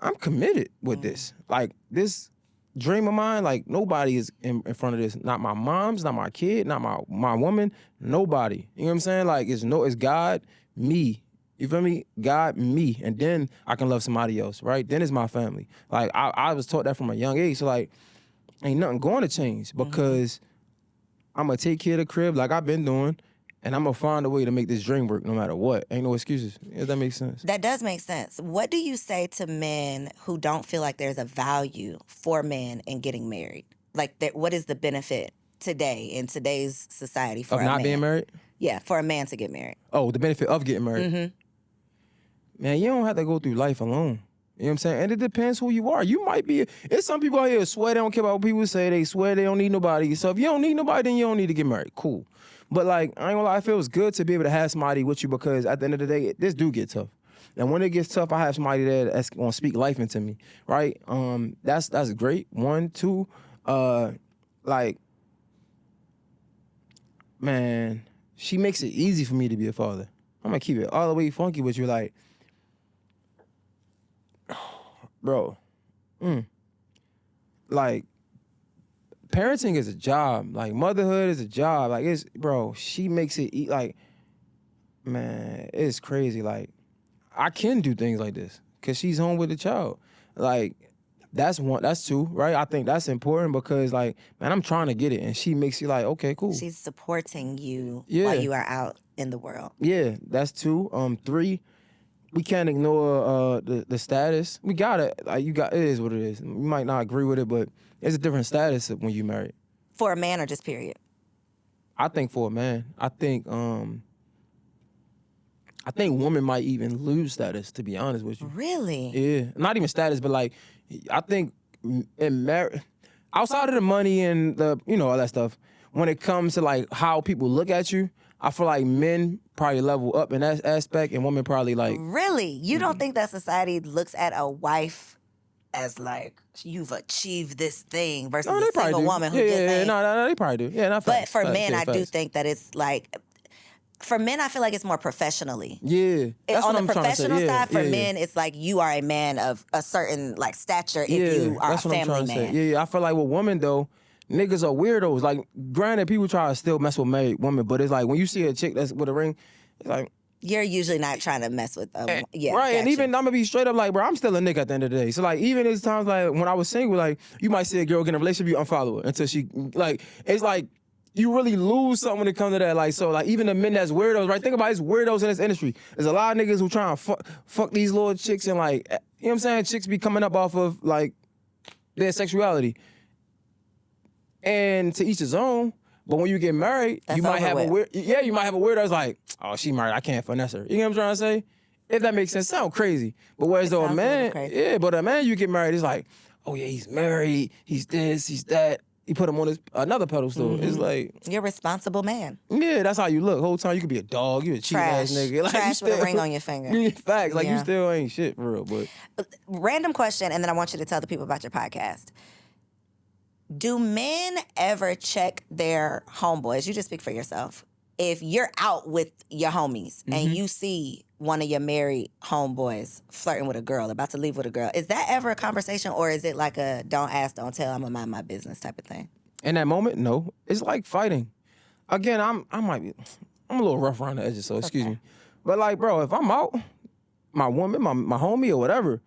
I'm committed with this. Like this dream of mine, like nobody is in front of this. Not my mom's, not my kid, not my woman, nobody. You know what I'm saying? Like it's God, me. You feel me? God, me. And then I can love somebody else, right? Then it's my family. Like I was taught that from a young age. So like ain't nothing going to change because I'm gonna take care of the crib like I've been doing. And I'm gonna find a way to make this dream work no matter what. Ain't no excuses. If that makes sense. That does make sense. What do you say to men who don't feel like there's a value for men in getting married? Like, what is the benefit today in today's society for of a man? Not being married? Yeah, for a man to get married. Oh, the benefit of getting married. Man, you don't have to go through life alone. You know what I'm saying? And it depends who you are. You might be, it's some people out here who swear they don't care about what people say. They swear they don't need nobody. So if you don't need nobody, then you don't need to get married. Cool. But like, I ain't gonna lie, it feels good to be able to have somebody with you because at the end of the day, this do get tough. And when it gets tough, I have somebody there that's gonna speak life into me, right? That's great. 1, 2, like, man, she makes it easy for me to be a father. I'm gonna keep it all the way funky with you, like, bro, like, parenting is a job. Like, motherhood is a job. Like, she makes it, like, man, it's crazy. Like, I can do things like this because she's home with the child. Like, that's 1, that's 2, right? I think that's important because, like, man, I'm trying to get it. And she makes you like, okay, cool. She's supporting you while you are out in the world. Yeah, that's 2. 3, we can't ignore the status. We got it. Like, it is what it is. You might not agree with it, but it's a different status when you married. For a man or just period? I think for a man. I think women might even lose status, to be honest with you. Really? Yeah. Not even status, but like, I think in marriage, outside of the money and the, all that stuff, when it comes to like how people look at you, I feel like men probably level up in that aspect and women probably like... Really? You don't think that society looks at a wife as like, you've achieved this thing versus a single woman who just ain't... No, they probably do. Yeah, not But for men, I do think that it's like... For men, I feel like it's more professionally. Yeah. That's on what the professional side, for yeah. men, it's like you are a man of a certain like stature if you are a family man. Yeah, I feel like with women though, niggas are weirdos. Like, granted, people try to still mess with married women, but it's like when you see a chick that's with a ring, it's like... You're usually not trying to mess with them. Yeah, right, and even I'm gonna be straight up like, bro, I'm still a nigga at the end of the day. So like, even there's times like when I was single, like you might see a girl get in a relationship, you unfollow her until she like. It's like you really lose something when it comes to that. Like, so like even the men that's weirdos, right? Think about it, it's weirdos in this industry. There's a lot of niggas who try to fuck these little chicks and like, you know what I'm saying? Chicks be coming up off of like their sexuality. And to each his own. But when you get married, That's you might have over with. you might have a weirdo that's like, oh, she married, I can't finesse her. You know what I'm trying to say? If that makes sense, sound crazy. But whereas though a sounds a man, little crazy. yeah, but a man you get married, it's like, oh yeah, he's married, he's this, he's that. He put him on another pedestal. It's like, you're a responsible man. yeah, that's how you look. Whole time you could be a dog, you a cheap ass nigga. Like, Trash with a ring on your finger. Facts, like Yeah. you still ain't shit for real. But Random question, and then I want you to tell the people about your podcast. Do men ever check their homeboys? You just speak for yourself. If you're out with your homies and you see one of your married homeboys flirting with a girl, about to leave with a girl, is that ever a conversation, or is it like a don't ask, don't tell, I'm gonna mind my business type of thing? in that moment, no, it's like fighting. Again, I'm a little rough around the edges, so excuse me. But like, bro, if I'm out, my woman, my homie or whatever,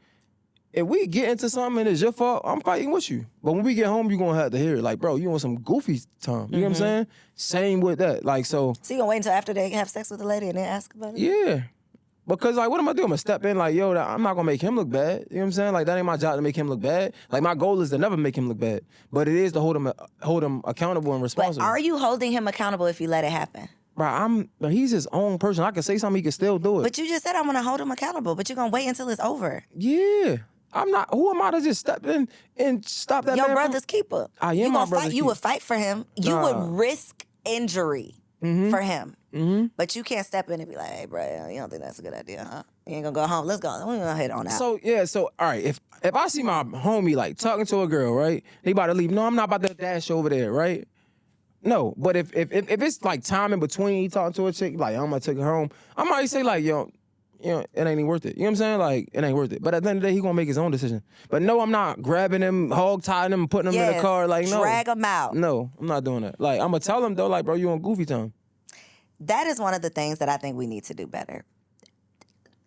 if we get into something and it's your fault, I'm fighting with you. But when we get home, you're gonna have to hear it. Like, bro, you want some goofy time. You know what I'm saying? Same with that. Like, so So you gonna wait until after they have sex with the lady and then ask about it? yeah. Because like, what am I doing? I'm gonna step in like, yo, I'm not gonna make him look bad. You know what I'm saying? Like, that ain't my job to make him look bad. Like, my goal is to never make him look bad. But it is to hold him accountable and But responsible. are you holding him accountable if you let it happen? Bro, he's his own person. I can say something, he can still do it. But you just said I'm gonna hold him accountable, but you're gonna wait until it's over. Yeah. I'm not, who am I to just step in and stop that Your man brother's keeper. I am you my gonna brother's fight. You keeper. would fight for him. You would risk injury for him. But you can't step in and be like, hey, bro, you don't think that's a good idea, huh? You ain't gonna go home. Let's go. We're gonna head on out. So all right, if I see my homie like talking to a girl, right? They about to leave. No, I'm not about to dash over there, right? No, but if it's like time in between he talking to a chick, like I'm gonna take her home, I might say like, yo, it ain't even worth it. You know what I'm saying? Like, it ain't worth it. But at the end of the day, he gonna make his own decision. But no, I'm not grabbing him, hog tying him, putting him in the car. Like, no. Drag him out. No, I'm not doing that. Like, I'm gonna tell him though, like, bro, you on goofy time. That is one of the things that I think we need to do better.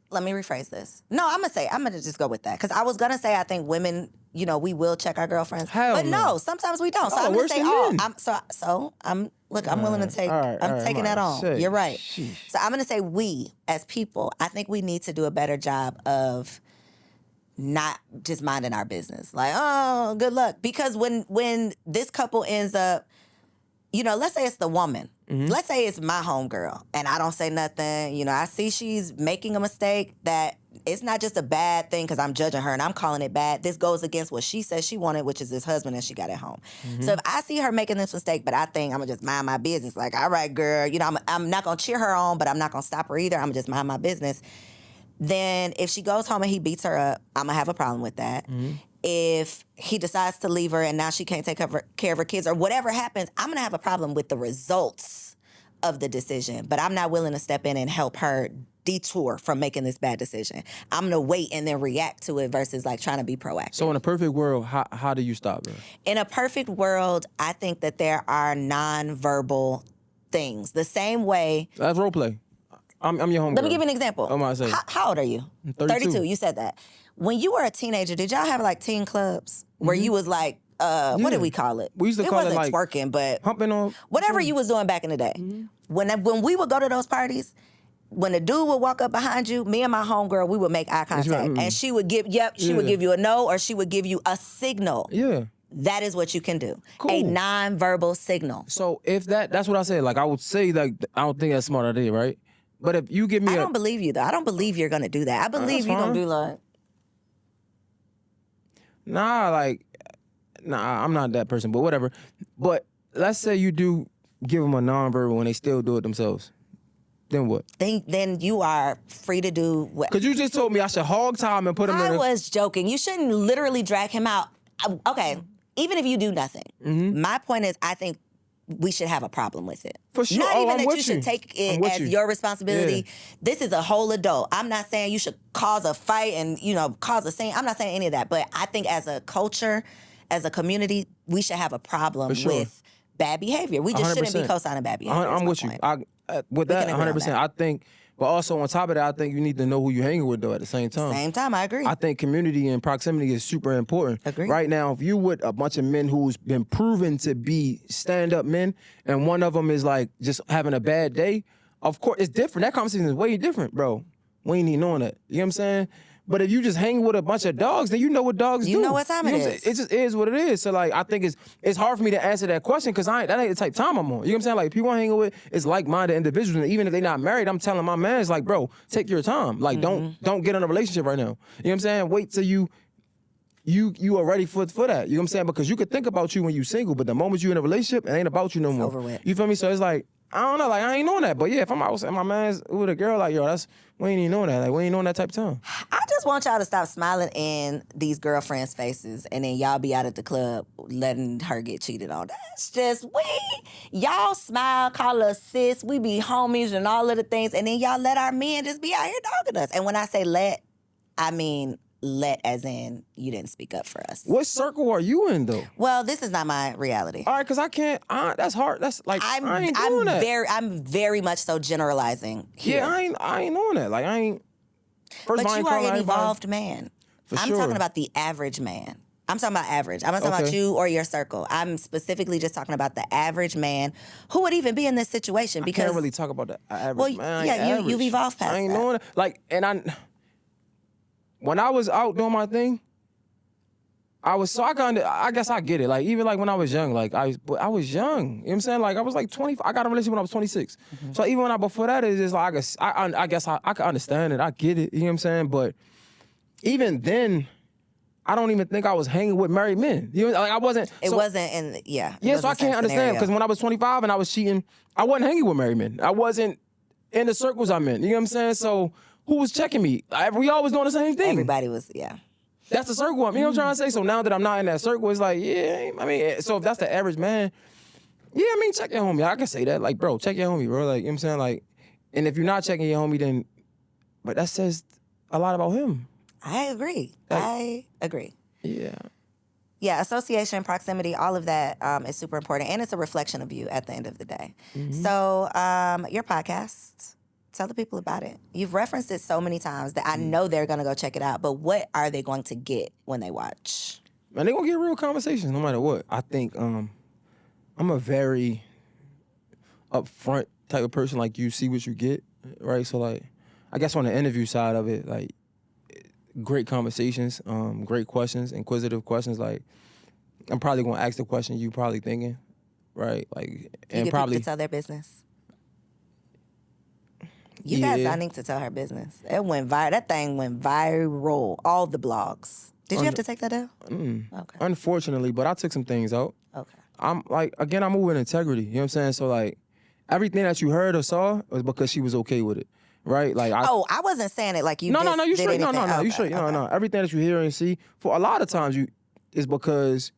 Let me rephrase this. No, I'm gonna just go with that. Because I was gonna say I think women, we will check our girlfriends. Hell but no. no, sometimes we don't. So Oh, I'm gonna worse say, than men. I'm willing to take I'm taking that on. Shit. You're right. Sheesh. So I'm gonna say we as people, I think we need to do a better job of not just minding our business. Like, oh, good luck. Because when this couple ends up, let's say it's the woman. Let's say it's my homegirl and I don't say nothing. I see she's making a mistake that it's not just a bad thing because I'm judging her and I'm calling it bad. This goes against what she says she wanted, which is this husband that she got at home. So if I see her making this mistake, but I think I'm going to just mind my business. Like, all right, girl, I'm not going to cheer her on, but I'm not going to stop her either. I'm going to just mind my business. Then if she goes home and he beats her up, I'm going to have a problem with that. If he decides to leave her and now she can't take care of her kids or whatever happens, I'm going to have a problem with the results of the decision. But I'm not willing to step in and help her detour from making this bad decision. I'm going to wait and then react to it versus like trying to be proactive. So in a perfect world, how do you stop her? In a perfect world, I think that there are nonverbal things. The same way. That's role play. I'm your homegirl. Let me give you an example. I'm about to say. How old are you? I'm 32. You said that. When you were a teenager, did y'all have like teen clubs where you was like, what did we call it? We used to call it like twerking, but humping on whatever you was doing back in the day. When we would go to those parties, when the dude would walk up behind you, me and my homegirl, we would make eye contact, and she would give you a no, or she would give you a signal. Yeah. That is what you can do. Cool. A non-verbal signal. So if that's what I said. Like I would say, like I don't think that's a smart idea, right? But if you give me I don't believe you though. I don't believe you're gonna do that. I believe you're gonna do like. Nah, I'm not that person, but whatever. But let's say you do give them a nonverbal and they still do it themselves. Then what? Then you are free to do what. Because you just told me I should hog tie him and put him in I was joking. You shouldn't literally drag him out. Okay, even if you do nothing. My point is, I think we should have a problem with it. For sure. Not even I'm that with you should you. take it I'm with as you. your responsibility. Yeah. This is a whole adult. I'm not saying you should cause a fight and, cause a scene. I'm not saying any of that. But I think as a culture, as a community, we should have a problem sure. with bad behavior. We just shouldn't be 100%. co-signing bad behavior. I'm with you. With that, can agree on 100%. that. I think, but also on top of that, I think you need to know who you're hanging with though at the same time. Same time, I agree. I think community and proximity is super important. Agree. Right now, if you with a bunch of men who's been proven to be stand-up men, and one of them is like just having a bad day, of course it's different. That conversation is way different, bro. We ain't even knowing that. You know what I'm saying? But if you just hang with a bunch of dogs, then you know what dogs do. You know what time it what I'm is. saying? It just is what it is. So like, I think it's hard for me to answer that question because that ain't the type of time I'm on. You know what I'm saying? Like people I'm hanging with is like-minded individuals, and even if they're not married, I'm telling my man, it's like, bro, take your time. Like don't get in a relationship right now. You know what I'm saying? Wait till you you are ready for that. You know what I'm saying? Because you could think about you when you single, but the moment you in a relationship, it ain't about you no more. over with. You feel me? So it's like, I don't know, like I ain't knowing that. But yeah, if I'm out and my man's with a girl, like, yo, we ain't even knowing that. Like we ain't knowing that type of time. I just want y'all to stop smiling in these girlfriends' faces and then y'all be out at the club letting her get cheated on. That's just y'all smile, call us sis, we be homies and all of the things, and then y'all let our men just be out here dogging us. And when I say let, I mean let as in you didn't speak up for us. What circle are you in though? Well, this is not my reality. All right, because I can't. That's hard. That's like I ain't doing that. I'm very much so generalizing here. Yeah, I ain't doing that. Like I ain't. First But I ain't you are calling an everybody. evolved man. I'm sure. talking about the average man. I'm talking about average. I'm not talking about Okay. you or your circle. I'm specifically just talking about the average man who would even be in this situation. I Because can't really talk about the average well, man. I yeah, ain't you've average. evolved past I ain't that. doing it. Like, and when I was out doing my thing, I guess I get it. Like even like when I was young, like I was young. You know what I'm saying? Like I was like 20. I got a relationship when I was 26. Mm-hmm. So even when before that, it's just like I guess I can understand it. I get it. You know what I'm saying? But even then, I don't even think I was hanging with married men. You know, like I wasn't. It so, wasn't in, yeah. Yeah, so I can't understand because when I was 25 and I was cheating, I wasn't hanging with married men. I wasn't in the circles I'm in. You know what I'm saying? So who was checking me? We always doing the same thing. Everybody was, yeah. That's the circle I'm. You know what I'm trying to say? So now that I'm not in that circle, it's like, yeah. I mean, so if that's the average man, yeah. I mean, check your homie. I can say that, like, bro, check your homie, bro. Like, you know what I'm saying? Like, and if you're not checking your homie, then, but that says a lot about him. I agree. I agree. Yeah. Yeah, association, proximity, all of that is super important. And it's a reflection of you at the end of the day. Mm-hmm. So your podcast, tell the people about it. You've referenced it so many times that I know they're going to go check it out. But what are they going to get when they watch? Man, they gonna get real conversations no matter what. I think I'm a very upfront type of person. Like, you see what you get, right? So, like, I guess on the interview side of it, like, great conversations, great questions, inquisitive questions. Like, I'm probably gonna ask the question you probably thinking, right? Like, You and get probably people to tell their business. You guys Yeah. I need to tell her business. It went viral. That thing went viral. All the blogs. Did you have to take that down? Okay. unfortunately, but I took some things out. Okay. I'm like, again, I move with integrity. You know what I'm saying? So, like, everything that you heard or saw was because she was okay with it, right? Like, I wasn't saying it like you No, did you straight. No, anything. you Okay, straight. okay. No. Everything that you hear and see, for a lot of times, is because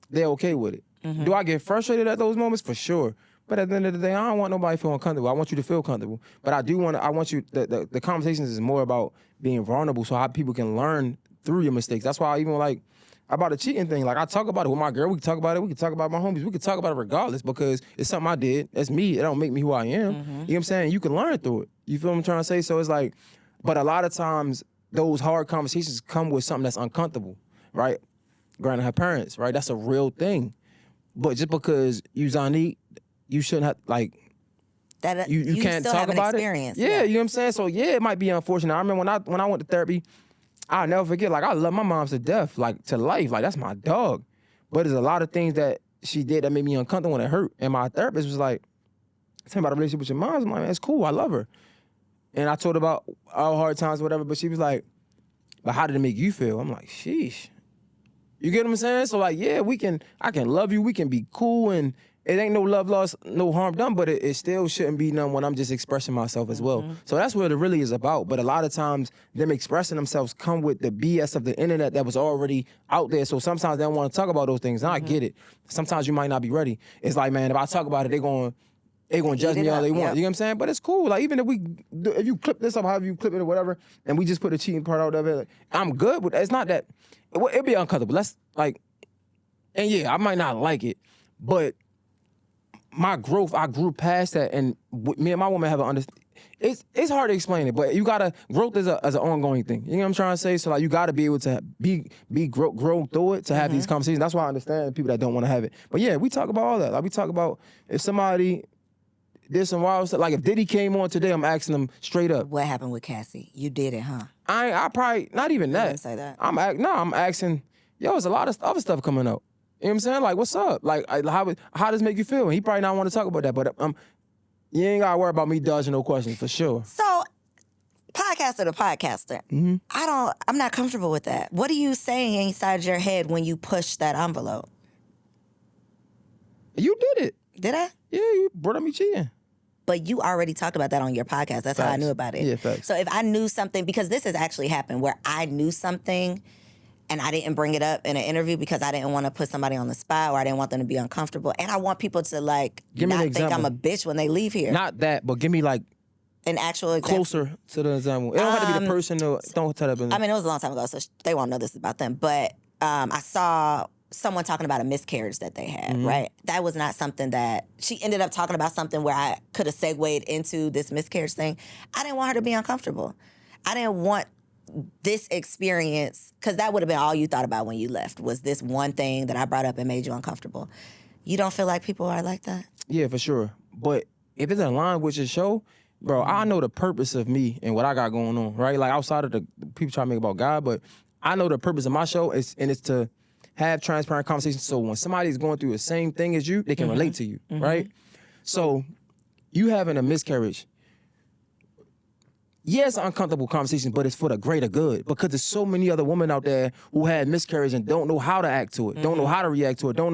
they're okay with it. Mm-hmm. Do I get frustrated at those moments? For sure. But at the end of the day, I don't want nobody feeling comfortable. I want you to feel comfortable. But I want you, the conversations is more about being vulnerable so how people can learn through your mistakes. That's why I even like, about the cheating thing, like I talk about it with my girl, we can talk about it, we can talk about my homies, we can talk about it regardless because it's something I did. That's me. It don't make me who I am. You know what I'm saying? You can learn through it. You feel what I'm trying to say? So it's like, but a lot of times those hard conversations come with something that's uncomfortable, right? Granted, her parents, right? That's a real thing. But just because you Zanique, you shouldn't have, like, That you can't still talk have an about experience. it. Yeah, you know what I'm saying? So yeah, it might be unfortunate. I remember when I went to therapy, I'll never forget, like, I love my mom to death, like, to life. Like, that's my dog. But there's a lot of things that she did that made me uncomfortable when it hurt. And my therapist was like, tell me about a relationship with your mom. I'm like, man, it's cool. I love her. And I told her about our hard times, whatever. But she was like, but how did it make you feel? I'm like, sheesh. You get what I'm saying? So, like, yeah, I can love you. We can be cool. And it ain't no love lost, no harm done, but it still shouldn't be none when I'm just expressing myself as well. So that's what it really is about. But a lot of times, them expressing themselves come with the BS of the internet that was already out there. So sometimes they don't want to talk about those things. And I get it. Sometimes you might not be ready. It's like, man, if I talk about it, they're going to judge me all they want. Yep. You know what I'm saying? But it's cool. Like, even if you clip this up, however you clip it or whatever, and we just put the cheating part out of it, I'm good with it. It's not that, it'll be uncomfortable. Let's, like, and yeah, I might not like it, but my growth, I grew past that, and me and my woman have an understanding. It's hard to explain it, but you gotta, growth is an ongoing thing. You know what I'm trying to say? So, like, you gotta be able to grow through it to have these conversations. That's why I understand people that don't want to have it. But yeah, we talk about all that. Like, we talk about if somebody did some wild stuff. Like, if Diddy came on today, I'm asking them straight up. What happened with Cassie? You did it, huh? I probably not even that. didn't say that. I'm asking. Yo, there's a lot of other stuff coming up. You know what I'm saying? Like, what's up? Like, how does it make you feel? And he probably not want to talk about that, but you ain't gotta worry about me dodging no questions for sure. So, podcaster to podcaster. Mm-hmm. I'm not comfortable with that. What are you saying inside your head when you push that envelope? You did it. Did I? Yeah, you brought up me cheating. But you already talked about that on your podcast. That's how I knew about it. Yeah, facts. So if I knew something, because this has actually happened where I knew something and I didn't bring it up in an interview because I didn't want to put somebody on the spot or I didn't want them to be uncomfortable. And I want people to like not think I'm a bitch when they leave here. Not that, but give me like an actual example. Closer to the example. It don't have to be the person. Or, don't tell that. I mean, it was a long time ago, so they won't know this is about them. But I saw someone talking about a miscarriage that they had, right? That was not something that she ended up talking about something where I could have segued into this miscarriage thing. I didn't want her to be uncomfortable. I didn't want this experience, because that would have been all you thought about when you left, was this one thing that I brought up and made you uncomfortable. You don't feel like people are like that? Yeah, for sure. But if it's in line with your show, bro, I know the purpose of me and what I got going on, right? Like outside of the people trying to make about God, but I know the purpose of my show is to have transparent conversations, so when somebody's going through the same thing as you, they can relate to you, right? So you having a miscarriage, yeah, it's an uncomfortable conversation, but it's for the greater good, because there's so many other women out there who had miscarriage and don't know how to act to it, don't know how to react to it, don't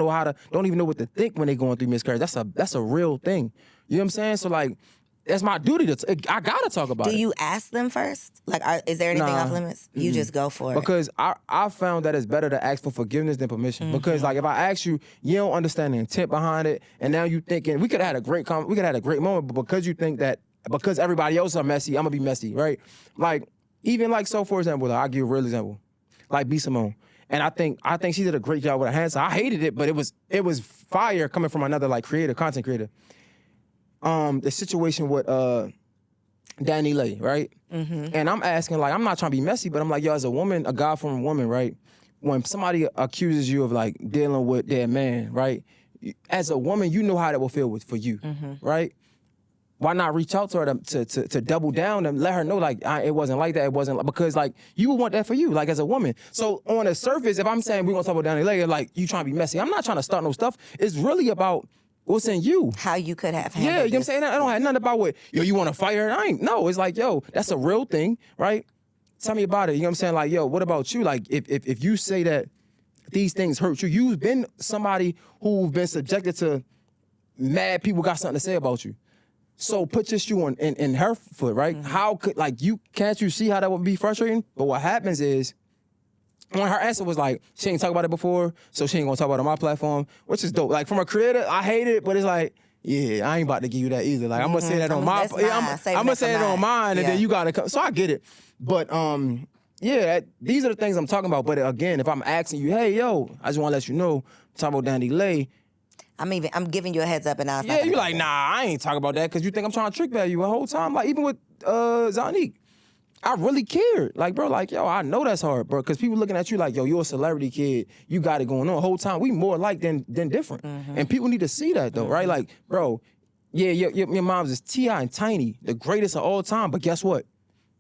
even know what to think when they're going through miscarriage. That's a real thing. You know what I'm saying? So like, that's my duty I gotta talk about it. Do you ask them first? Like, is there anything off limits? You just go for it. Because I found that it's better to ask for forgiveness than permission. Because like if I ask you, you don't understand the intent behind it, and now you thinking we could have had a great moment, but because you think that because everybody else are messy, I'm gonna be messy, right? Like even like so for example, like, I'll give you a real example, like B Simone. And I think she did a great job with her hands. I hated it, but it was fire coming from another like content creator. The situation with Danny Lay, right? And I'm asking, like, I'm not trying to be messy, but I'm like, yo, as a woman, a God from a woman, right? When somebody accuses you of like dealing with their man, right? As a woman, you know how that will feel for you, right? Why not reach out to her to double down and let her know, like, it wasn't like that, because like you would want that for you, like as a woman. So on the surface, if I'm saying we're gonna talk about Danny Lay, like you trying to be messy, I'm not trying to start no stuff. It's really about what's in you. How you could have handled you know what I'm saying? I don't have nothing about what, yo, you want to fire her? No, it's like, yo, that's a real thing, right? Tell me about it. You know what I'm saying? Like, yo, what about you? Like, if you say that these things hurt you, you've been somebody who've been subjected to mad people got something to say about you. So put your shoe in her foot, right? How could, like, can't you see how that would be frustrating? But what happens is, when her answer was like, she ain't talked about it before, so she ain't gonna talk about it on my platform, which is dope. Like from a creator, I hate it, but it's like, yeah, I ain't about to give you that either. Like I'm gonna say that on my, I'm gonna say it on mine, and then you gotta come. So I get it, but these are the things I'm talking about. But again, if I'm asking you, hey, yo, I just want to let you know, talking about Danny Lay. I'm giving you a heads up, and now you like, nah, I ain't talking about that because you think I'm trying to trick you the whole time. Like even with Zanique. I really cared. Like, bro, like, yo, I know that's hard, bro. Because people looking at you like, yo, you're a celebrity kid. You got it going on. The whole time, we more alike than different. And people need to see that, though, right? Like, bro, yeah, your mom's is T.I. and Tiny, the greatest of all time. But guess what?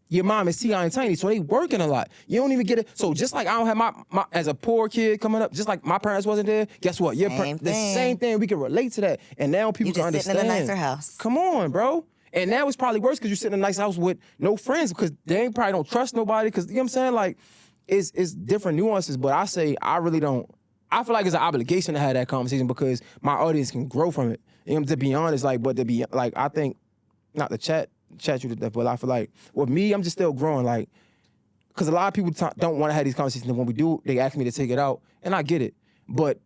Your mom is T.I. and Tiny, so they working a lot. You don't even get it. So just like I don't have my as a poor kid coming up, just like my parents wasn't there, guess what? The same thing. We can relate to that. And now people can understand. You just sitting in a nicer house. Come on, bro. And now it's probably worse because you sit in a nice house with no friends because they probably don't trust nobody. Because, you know what I'm saying? Like, it's different nuances. But I say I really don't. I feel like it's an obligation to have that conversation because my audience can grow from it. You know, to be honest, like, but to be, like, I think, not to chat you to death, but I feel like with me, I'm just still growing. Like, because a lot of people don't want to have these conversations. And when we do, they ask me to take it out. And I get it. But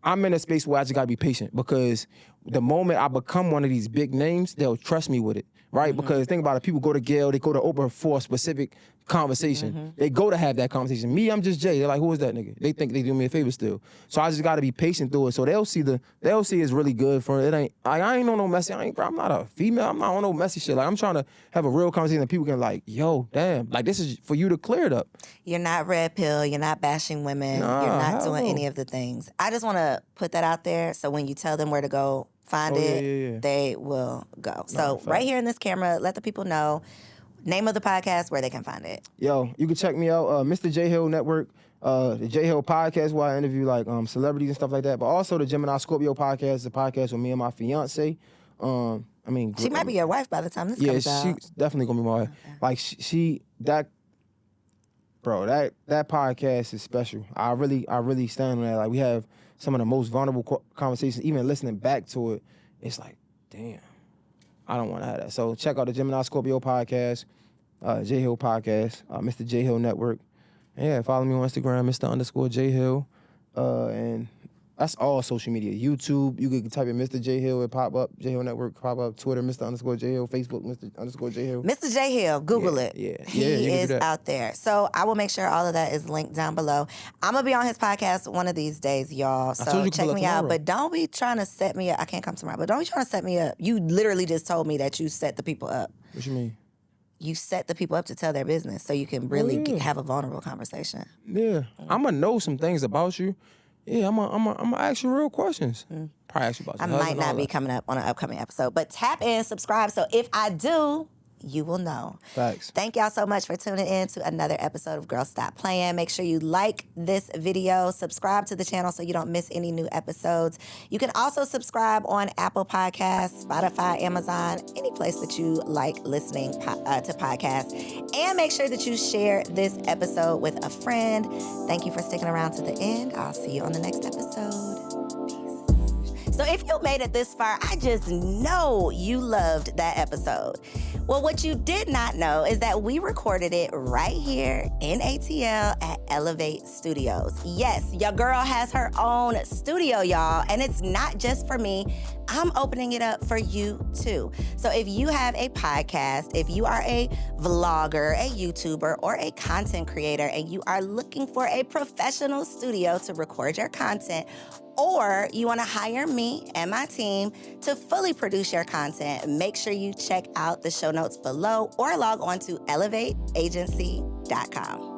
I'm in a space where I just gotta be patient because the moment I become one of these big names, they'll trust me with it, right? Because think about it, people go to Gail, they go to Oprah for a specific conversation. They go to have that conversation. Me, I'm just Jay. They're like, who is that nigga? They think they do me a favor still. So I just gotta be patient through it. So they'll see it's really good for it. Ain't I ain't on no messy. I'm not a female. I'm not on no messy shit. Like I'm trying to have a real conversation that people can like, yo, damn, like this is for you to clear it up. You're not red pill. You're not bashing women. You're not doing any of the things. I just want to put that out there so when you tell them where to go find it, they will go. So right here in this camera, let the people know name of the podcast, where they can find it. Yo, you can check me out, MrJayHill Network, the JHill podcast where I interview like celebrities and stuff like that. But also the Gemini Scorpio podcast, the podcast with me and my fiance. I mean, She might be your wife by the time this comes out. Yeah, she's definitely gonna be my wife. Okay. Like that podcast is special. I really stand on that. Like we have some of the most vulnerable conversations. Even listening back to it, it's like, damn, I don't want to have that. So check out the Gemini Scorpio podcast, JayHill podcast, MrJayHill Network. And yeah, follow me on Instagram, Mr_JayHill. And that's all social media. YouTube, you can type in MrJayHill, it pop up. JayHill Network pop up. Twitter, Mr_JayHill. Facebook, Mr_JayHill. MrJayHill, Google it. Yeah. He is out there. So I will make sure all of that is linked down below. I'm going to be on his podcast one of these days, y'all. So check me out. But don't be trying to set me up. I can't come tomorrow, but don't be trying to set me up. You literally just told me that you set the people up. What you mean? You set the people up to tell their business so you can really have a vulnerable conversation. Yeah. I'm going to know some things about you. Yeah, I'm gonna ask you real questions. Probably ask you about your I might not be coming up on an upcoming episode, but tap in, subscribe. So if I do, you will know. Facts. Thank y'all so much for tuning in to another episode of Girl Stop Playin. Make sure you like this video, subscribe to the channel so you don't miss any new episodes. You can also subscribe on Apple Podcasts, Spotify, Amazon, any place that you like listening to podcasts. And make sure that you share this episode with a friend. Thank you for sticking around to the end. I'll see you on the next episode. So if you made it this far, I just know you loved that episode. Well, what you did not know is that we recorded it right here in ATL at Elevate Studios. Yes, your girl has her own studio, y'all, and it's not just for me. I'm opening it up for you too. So if you have a podcast, if you are a vlogger, a YouTuber, or a content creator, and you are looking for a professional studio to record your content, or you want to hire me and my team to fully produce your content, make sure you check out the show notes below or log on to elevateagency.com.